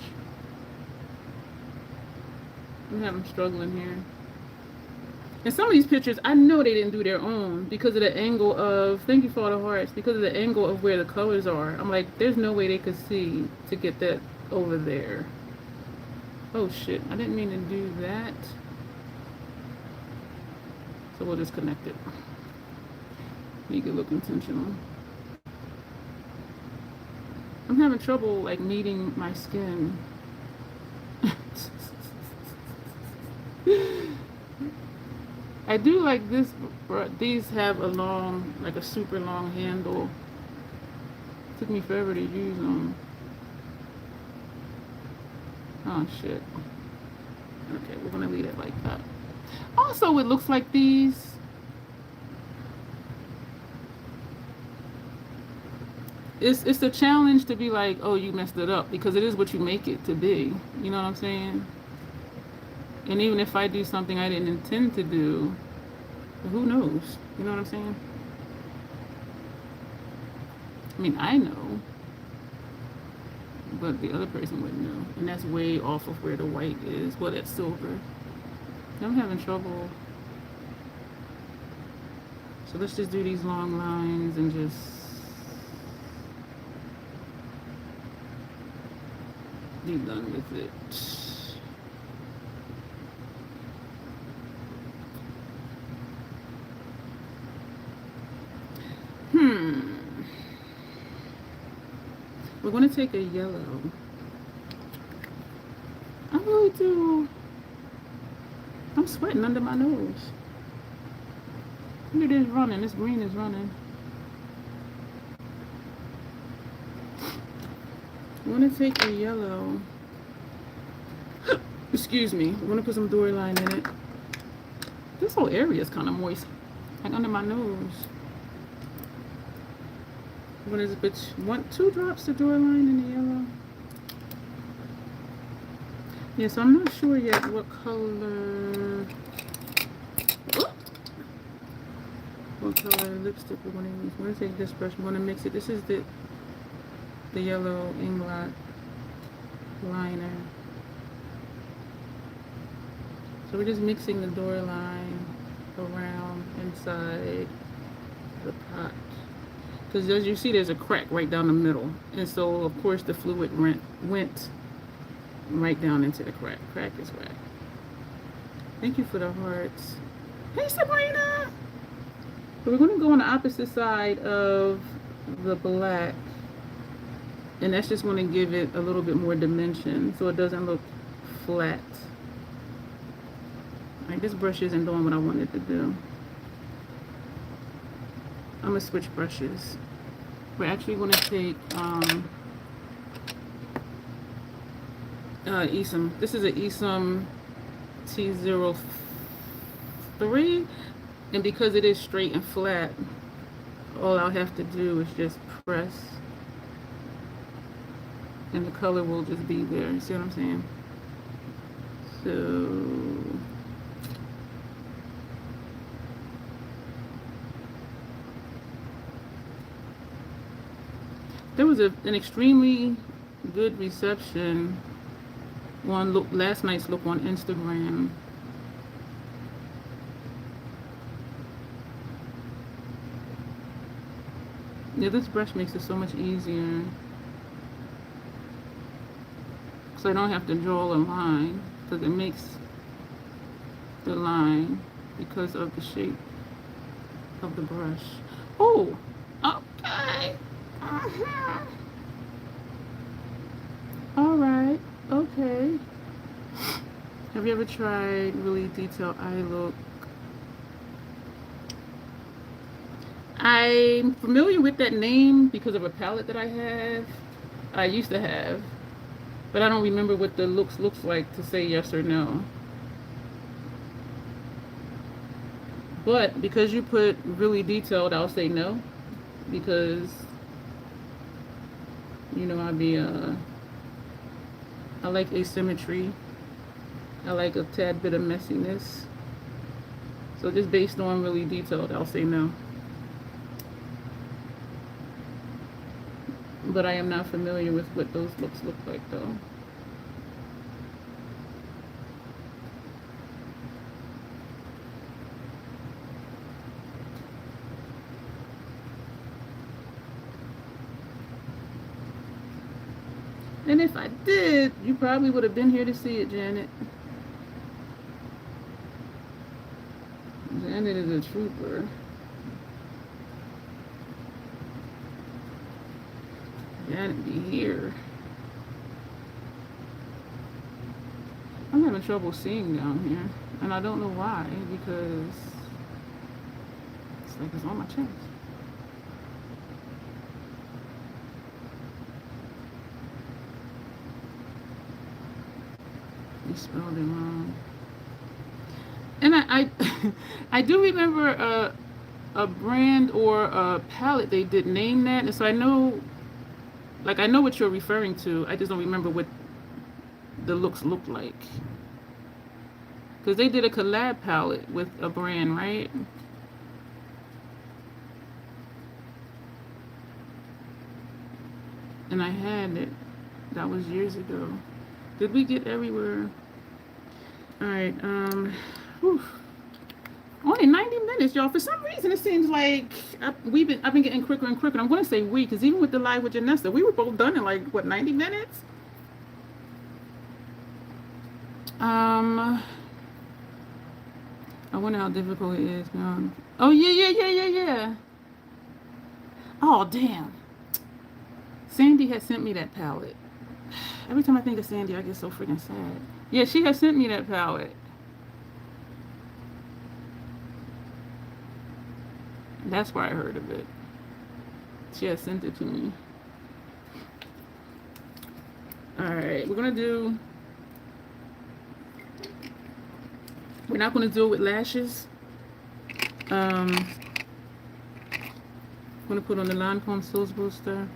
I'm having struggling here. And some of these pictures, I know they didn't do their own because of the angle of, thank you for all the hearts, because of the angle of where the colors are. I'm like, there's no way they could see to get that over there. Oh shit, I didn't mean to do that. So we'll just connect it. Make it look intentional. I'm having trouble like meeting my skin. I do like this, but these have a long, like a super long handle. It took me forever to use them. Oh shit. Okay, we're gonna leave it like that. Also, it looks like these. It's a challenge to be like, oh, you messed it up, because it is what you make it to be. You know what I'm saying? And even if I do something I didn't intend to do, who knows? You know what I'm saying? I mean, I know, but the other person wouldn't know. And that's way off of where the white is. Well, that's silver. I'm having trouble. So let's just do these long lines and just be done with it. We're going to take a yellow. I really do. I'm sweating under my nose. Look at this running. This green is running. I'm going to take a yellow. Excuse me. I'm going to put some dory line in it. This whole area is kind of moist. Like under my nose. What is it? One, 2 drops of dory line in the yellow. Yeah, so I'm not sure yet what color. What color lipstick we're going to use. I'm going to take this brush. I'm going to mix it. This is the yellow Inglot liner. So we're just mixing the dory line around inside the pot. Because as you see, there's a crack right down the middle. And so, of course, the fluid went right down into the crack. Crack is whack. Thank you for the hearts. Hey, Sabrina! So we're going to go on the opposite side of the black. And that's just going to give it a little bit more dimension so it doesn't look flat. Alright, this brush isn't doing what I wanted to do. I'm going to switch brushes. We're actually going to take Esom. This is an Esom T03. And because it is straight and flat, all I'll have to do is just press. And the color will just be there. You see what I'm saying? So there was an extremely good reception on last night's look on Instagram. Yeah, this brush makes it so much easier. So I don't have to draw a line, because it makes the line because of the shape of the brush. Oh, okay. All right, okay. Have you ever tried really detailed eye look? I'm familiar with that name because of a palette that I used to have, but I don't remember what the looks like to say yes or no. But because you put really detailed, I'll say no, because you know I like asymmetry. I like a tad bit of messiness. So just based on really detailed, I'll say no. But I am not familiar with what those looks look like, though. And if I did, you probably would have been here to see it, Janet. Janet is a trooper. Janet be here. I'm having trouble seeing down here. And I don't know why, because it's like it's on my chest. You spelled it wrong. And I do remember a brand or a palette they did name that, and so I know what you're referring to. I just don't remember what the looks look like. Because they did a collab palette with a brand, right? And I had it. That was years ago. Did we get everywhere? Alright, only 90 minutes, y'all. For some reason, it seems like I've been getting quicker and quicker. I'm going to say we, because even with the live with Janessa, we were both done in like, what, 90 minutes? I wonder how difficult it is now. Oh, yeah. Oh, damn. Sandy had sent me that palette. Every time I think of Sandy, I get so freaking sad. Yeah, she has sent me that palette. That's where I heard of it. She has sent it to me. Alright, we're not gonna do it with lashes. I'm gonna put on the Lancome Sauce Booster.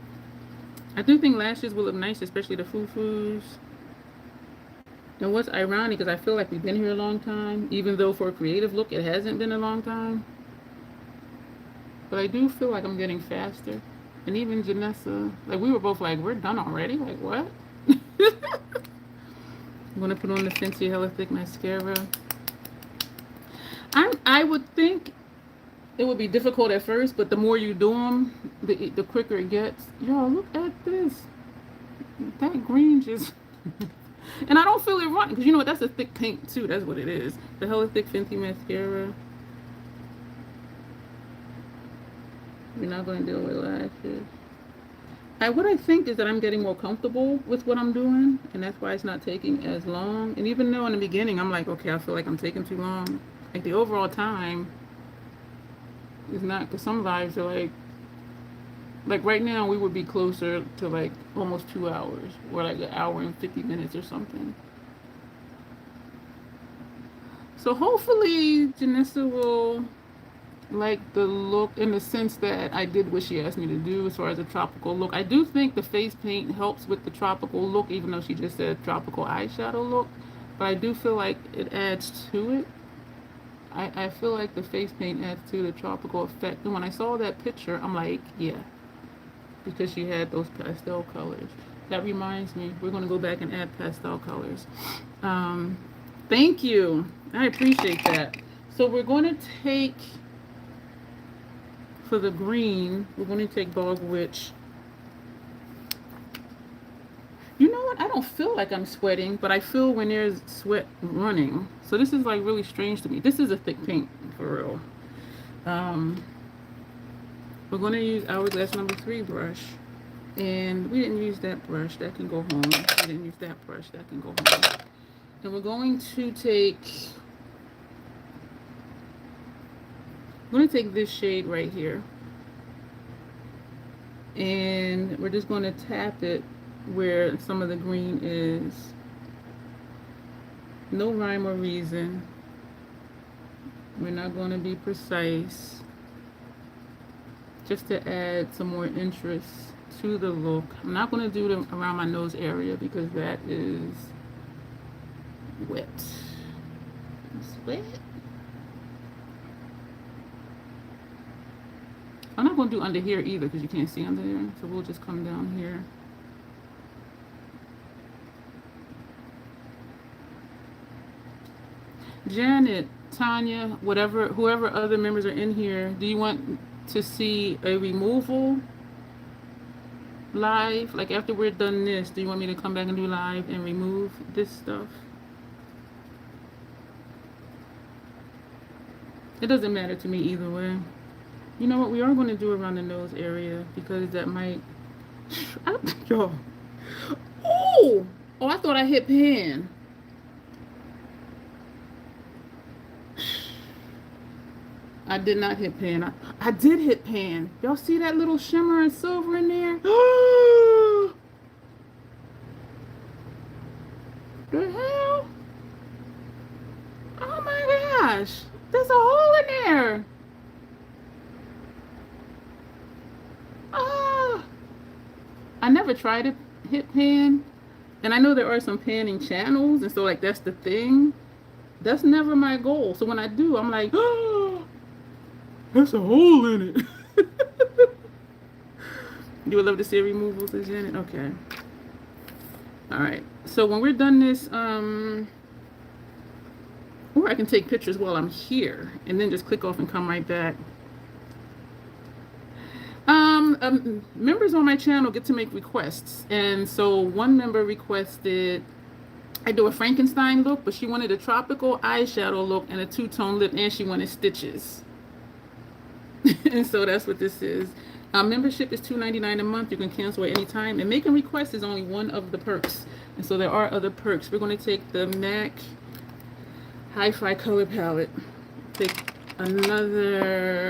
I do think lashes will look nice, especially the foo-foos. And what's ironic is I feel like we've been here a long time, even though for a creative look it hasn't been a long time. But I do feel like I'm getting faster. And even Janessa, like we were both like, we're done already? Like what? I'm gonna put on the Fenty Hella Thick Mascara. I would think it would be difficult at first, but the more you do them, the quicker it gets. Yo, look at this. That green just... And I don't feel it running, because you know what? That's a thick paint too. That's what it is. The Hella Thick Fenty Mascara. We're not going to deal with lashes. What I think is that I'm getting more comfortable with what I'm doing, and that's why it's not taking as long. And even though in the beginning I'm like, okay, I feel like I'm taking too long, like the overall time is not, because some lives are like right now we would be closer to like almost 2 hours, or like an hour and 50 minutes or something. So hopefully Janessa will like the look, in the sense that I did what she asked me to do as far as a tropical look. I do think the face paint helps with the tropical look, even though she just said tropical eyeshadow look. But I do feel like it adds to it. I feel like the face paint adds to the tropical effect. And when I saw that picture, I'm like, yeah, because she had those pastel colors. That reminds me, we're going to go back and add pastel colors. Thank you. I appreciate that. So we're going to take, for the green, we're going to take Bog Witch. You know what? I don't feel like I'm sweating, but I feel when there's sweat running. So this is like really strange to me. This is a thick paint, for real. We're going to use Hourglass number 3 brush. And we didn't use that brush. That can go home. We didn't use that brush. That can go home. And we're going to take... I'm going to take this shade right here. And we're just going to tap it where some of the green is. No rhyme or reason. We're not going to be precise. Just to add some more interest to the look. I'm not going to do them around my nose area because that is wet. It's wet. I'm not going to do under here either because you can't see under there. So we'll just come down here. Janet, Tanya, whoever other members are in here, do you want to see a removal live? Like after we're done this, do you want me to come back and do live and remove this stuff? It doesn't matter to me either way. You know what? We are going to do around the nose area because that might... Yo. Oh! Oh, I thought I hit pan. I did not hit pan. I did hit pan. Y'all see that little shimmer and silver in there? The hell? Oh my gosh. There's a hole in there. I never tried to hit pan. And I know there are some panning channels. And so like that's the thing. That's never my goal. So when I do, I'm like, oh, there's a hole in it. You would love to see removals, Janet? Okay. Alright. So when we're done this, or I can take pictures while I'm here and then just click off and come right back. Members on my channel get to make requests. And so one member requested I do a Frankenstein look, but she wanted a tropical eyeshadow look and a two-tone lip, and she wanted stitches. And so that's what this is. Membership is $2.99 a month. You can cancel at any time, and making requests is only one of the perks. And so there are other perks. We're going to take the MAC Hi-Fi color palette. Take another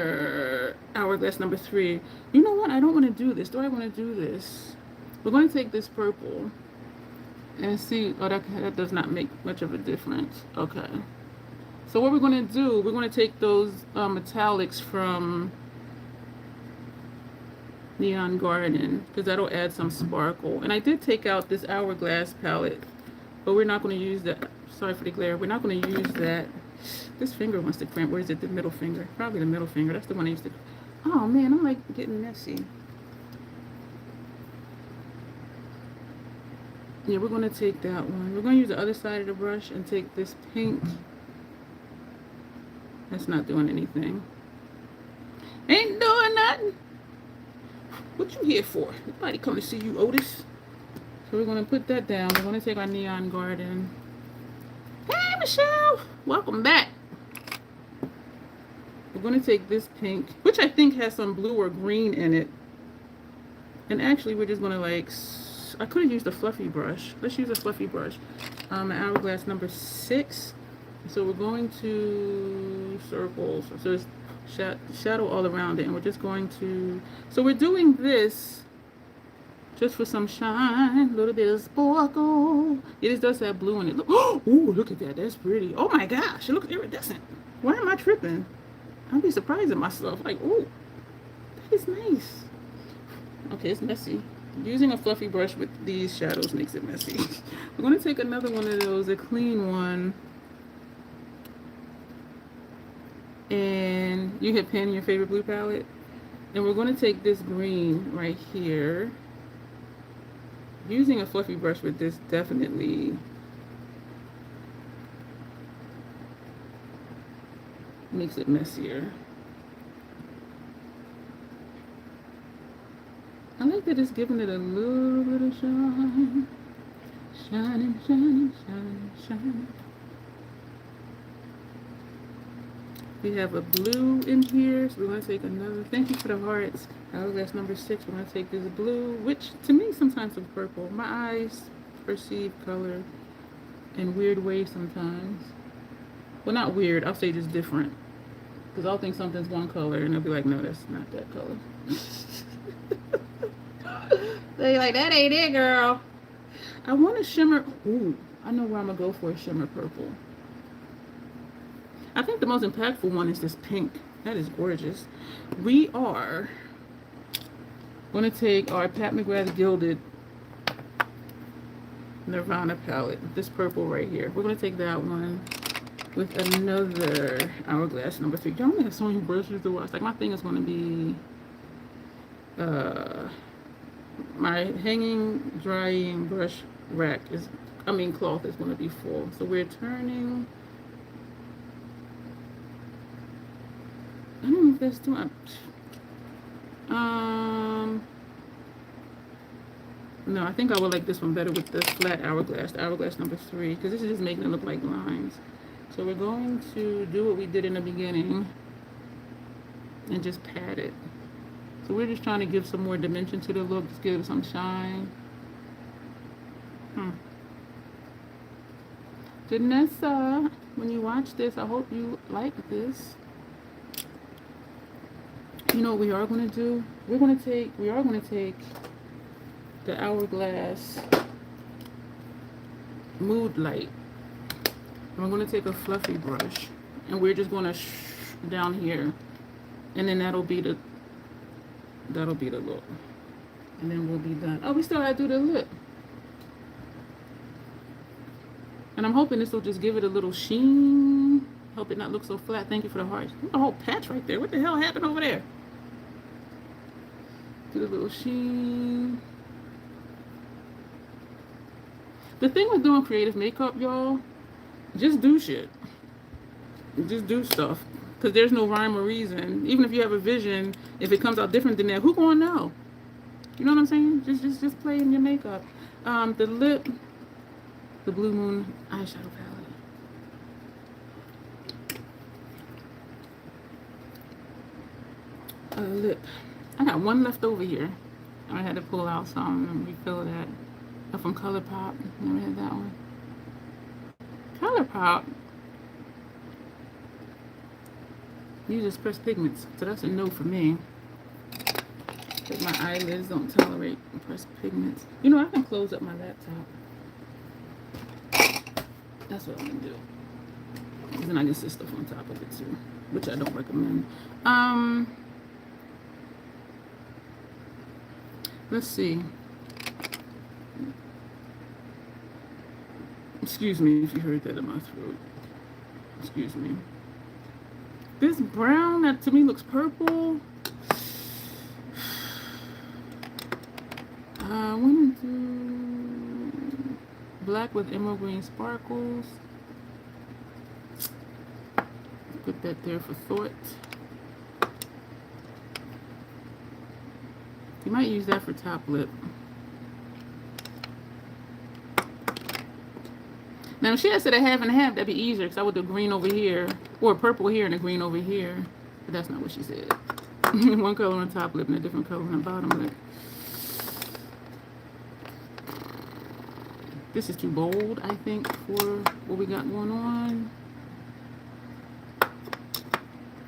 hourglass number 3. You know what? I don't want to do this. Do I want to do this? We're going to take this purple and see. Oh, that does not make much of a difference. Okay. So what we're going to do, we're going to take those metallics from Neon Garden, because that'll add some sparkle. And I did take out this hourglass palette, but we're not going to use that. Sorry for the glare. We're not going to use that. This finger wants to cramp. Where is it? The middle finger. Probably the middle finger. That's the one I used to. Oh man, I'm like getting messy. Yeah, we're going to take that one. We're going to use the other side of the brush and take this pink. That's not doing anything. Ain't doing nothing. What you here for? Nobody come to see you, Otis. So we're going to put that down. We're going to take our Neon Garden. Hey, Michelle. Welcome back. We're going to take this pink, which I think has some blue or green in it. And actually, we're just going to like... I could have used a fluffy brush. Let's use a fluffy brush. An hourglass number 6. So we're going to circles. So it's shadow all around it. And we're just going to... So we're doing this just for some shine. A little bit of sparkle. It does have blue in it. Look, oh, look at that. That's pretty. Oh my gosh. It looks iridescent. Why am I tripping? I'll be surprised at myself. Like, oh, that is nice. Okay, it's messy. Using a fluffy brush with these shadows makes it messy. We're going to take another one of those, a clean one. And you hit pan in your favorite blue palette. And we're going to take this green right here. Using a fluffy brush with this definitely makes it messier. I like that it's giving it a little bit of shine. Shining, shining, shining, shining. We have a blue in here, so we're going to take another. Thank you for the hearts. Hourglass number 6. We're going to take this blue, which to me sometimes is purple. My eyes perceive color in weird ways sometimes. Well, not weird. I'll say just different. Because I'll think something's one color, and they'll be like, no, that's not that color. They're like, that ain't it, girl. I want a shimmer. Ooh, I know where I'm going to go for a shimmer purple. I think the most impactful one is this pink. That is gorgeous. We are going to take our Pat McGrath Gilded Nirvana palette. This purple right here. We're going to take that one with another hourglass number 3. Y'all have so many brushes to watch. Like, my thing is going to be... my hanging drying brush rack is, cloth is going to be full. So we're turning... I don't know if that's too much. No, I think I would like this one better with the flat hourglass, the hourglass number 3, because this is just making it look like lines. So we're going to do what we did in the beginning and just pat it. So we're just trying to give some more dimension to the look, just give it some shine. Janessa, when you watch this, I hope you like this. You know what we are going to do? We are going to take the hourglass mood light. And we're going to take a fluffy brush, and we're just going to down here, and then that'll be the look, and then we'll be done. Oh, we still gotta do the lip, and I'm hoping this will just give it a little sheen, help it not look so flat. Thank you for the heart. A whole patch right there. What the hell happened over there? Do the little sheen. The thing with doing creative makeup, y'all, just do shit. Just do stuff. Because there's no rhyme or reason. Even if you have a vision, if it comes out different than that, who gonna know? You know what I'm saying? Just play in your makeup. The lip, the Blue Moon eyeshadow palette. Lip. I got one left over here. I had to pull out some and refill that. From ColourPop. Never had that one. ColourPop uses pressed pigments, so that's a no for me. Because my eyelids don't tolerate pressed pigments. You know, I can close up my laptop. That's what I'm gonna do. Because then I can sit stuff on top of it too, which I don't recommend. Let's see. Excuse me if you heard that in my throat. Excuse me. This brown that to me looks purple. I want to do black with emerald green sparkles. Put that there for thought. You might use that for top lip. Now, if she had said a half and a half, that'd be easier because I would do green over here, or purple here and a green over here. But that's not what she said. One color on top lip and a different color on the bottom lip. This is too bold, I think, for what we got going on.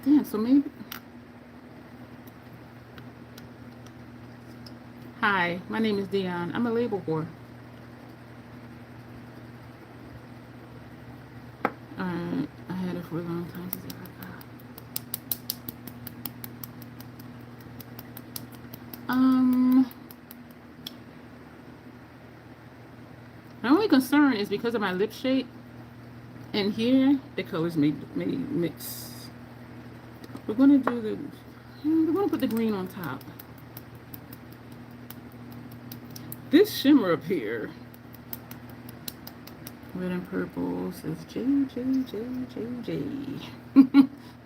Damn, so maybe... Hi, my name is Dion. I'm a label whore. Alright, I had it for a long time since I my only concern is because of my lip shape, and here the colors may mix. We're gonna do we're gonna put the green on top. This shimmer up here, red and purple, says J. I'm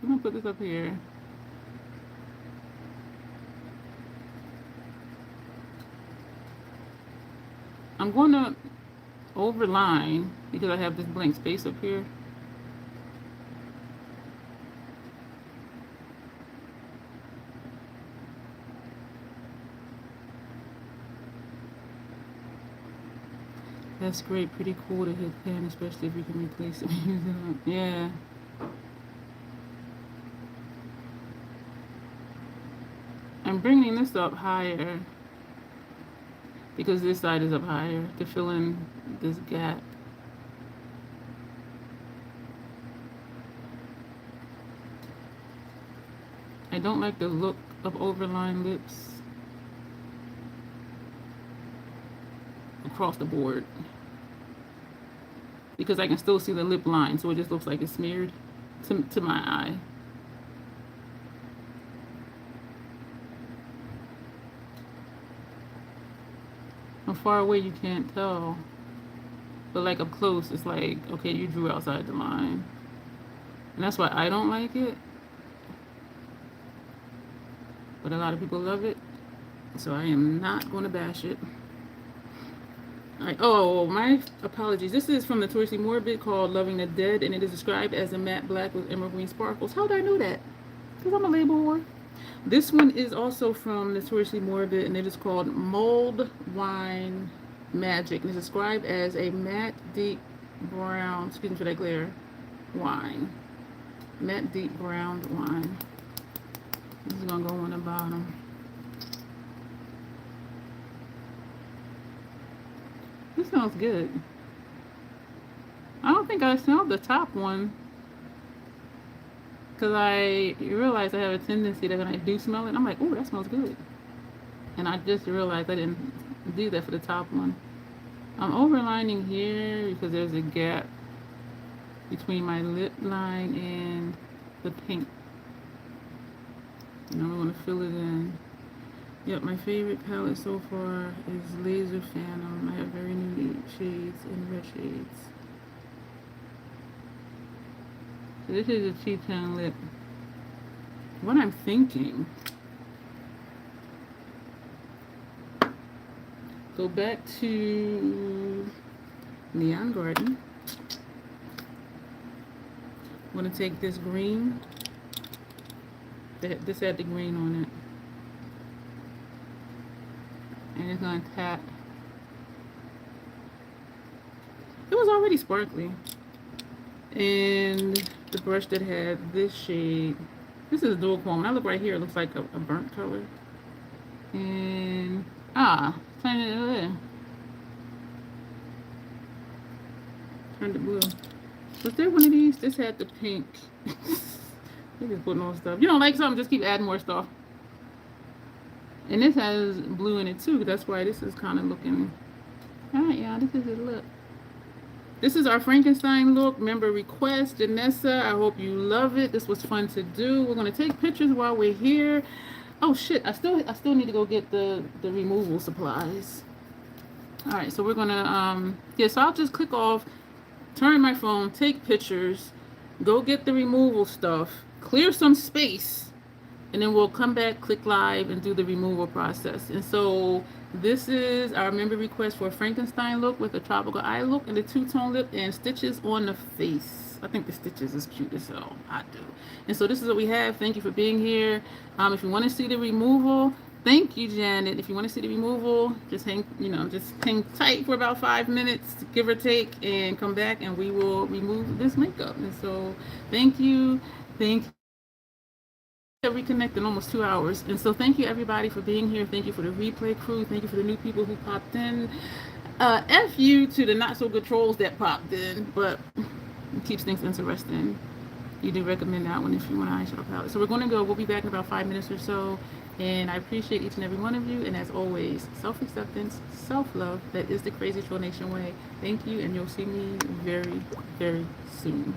gonna put this up here. I'm gonna overline because I have this blank space up here. That's great, pretty cool to hit pan, especially if you can replace it. Yeah. I'm bringing this up higher because this side is up higher to fill in this gap. I don't like the look of overlined lips across the board because I can still see the lip line, so it just looks like it's smeared to my eye. From far away you can't tell, but like up close it's like, okay, you drew outside the line, and that's why I don't like it, but a lot of people love it, so I am not going to bash it. Oh, my apologies. This is from the Notoriously Morbid called Loving the Dead, and it is described as a matte black with emerald green sparkles. How did I know that? Because I'm a label whore. This one is also from Notoriously Morbid, and it is called Mulled Wine Magic, and it's described as a matte deep brown, excuse me for that glare, wine. Matte deep brown wine. This is going to go on the bottom. This smells good. I don't think I smelled the top one because I realized I have a tendency that when I do smell it, I'm like, oh, that smells good. And I just realized I didn't do that for the top one. I'm overlining here because there's a gap between my lip line and the pink. And I'm going to fill it in. Yep, my favorite palette so far is Laser Phantom. I have very nude shades and red shades. So this is a Cheetah lip. What I'm thinking, go back to Neon Garden. I'm going to take this green. This had the green on it. And it's going to tap. It was already sparkly. And the brush that had this shade. This is dual chrome. When I look right here, it looks like a burnt color. And, turn it there. Turned it blue. Was there one of these? This had the pink. They just putting on stuff. You don't like something, just keep adding more stuff. And this has blue in it too. That's why this is kind of looking. Alright, y'all, this is the look. This is our Frankenstein look. Member request, Janessa. I hope you love it. This was fun to do. We're gonna take pictures while we're here. Oh shit! I still need to go get the removal supplies. All right, so we're gonna so I'll just click off, turn my phone, take pictures, go get the removal stuff, clear some space, and then we'll come back, click live, and do the removal process. And so this is our member request for a Frankenstein look with a tropical eye look and a two-tone lip and stitches on the face. I think the stitches is cute as hell. I do. And so this is what we have. Thank you for being here. If you want to see the removal, thank you, Janet. If you want to see the removal, just hang tight for about 5 minutes, give or take, and come back and we will remove this makeup. And so thank you. Reconnect in almost 2 hours. And so thank you everybody for being here. Thank you for the replay crew. Thank you for the new people who popped in. F you to the not so good trolls that popped in, but it keeps things interesting. You do recommend that one if you want an eyeshadow palette. So we're going to go. We'll be back in about 5 minutes or so. And I appreciate each and every one of you. And as always, self-acceptance, self-love. That is the Crazy Troll Nation way. Thank you, and you'll see me very, very soon.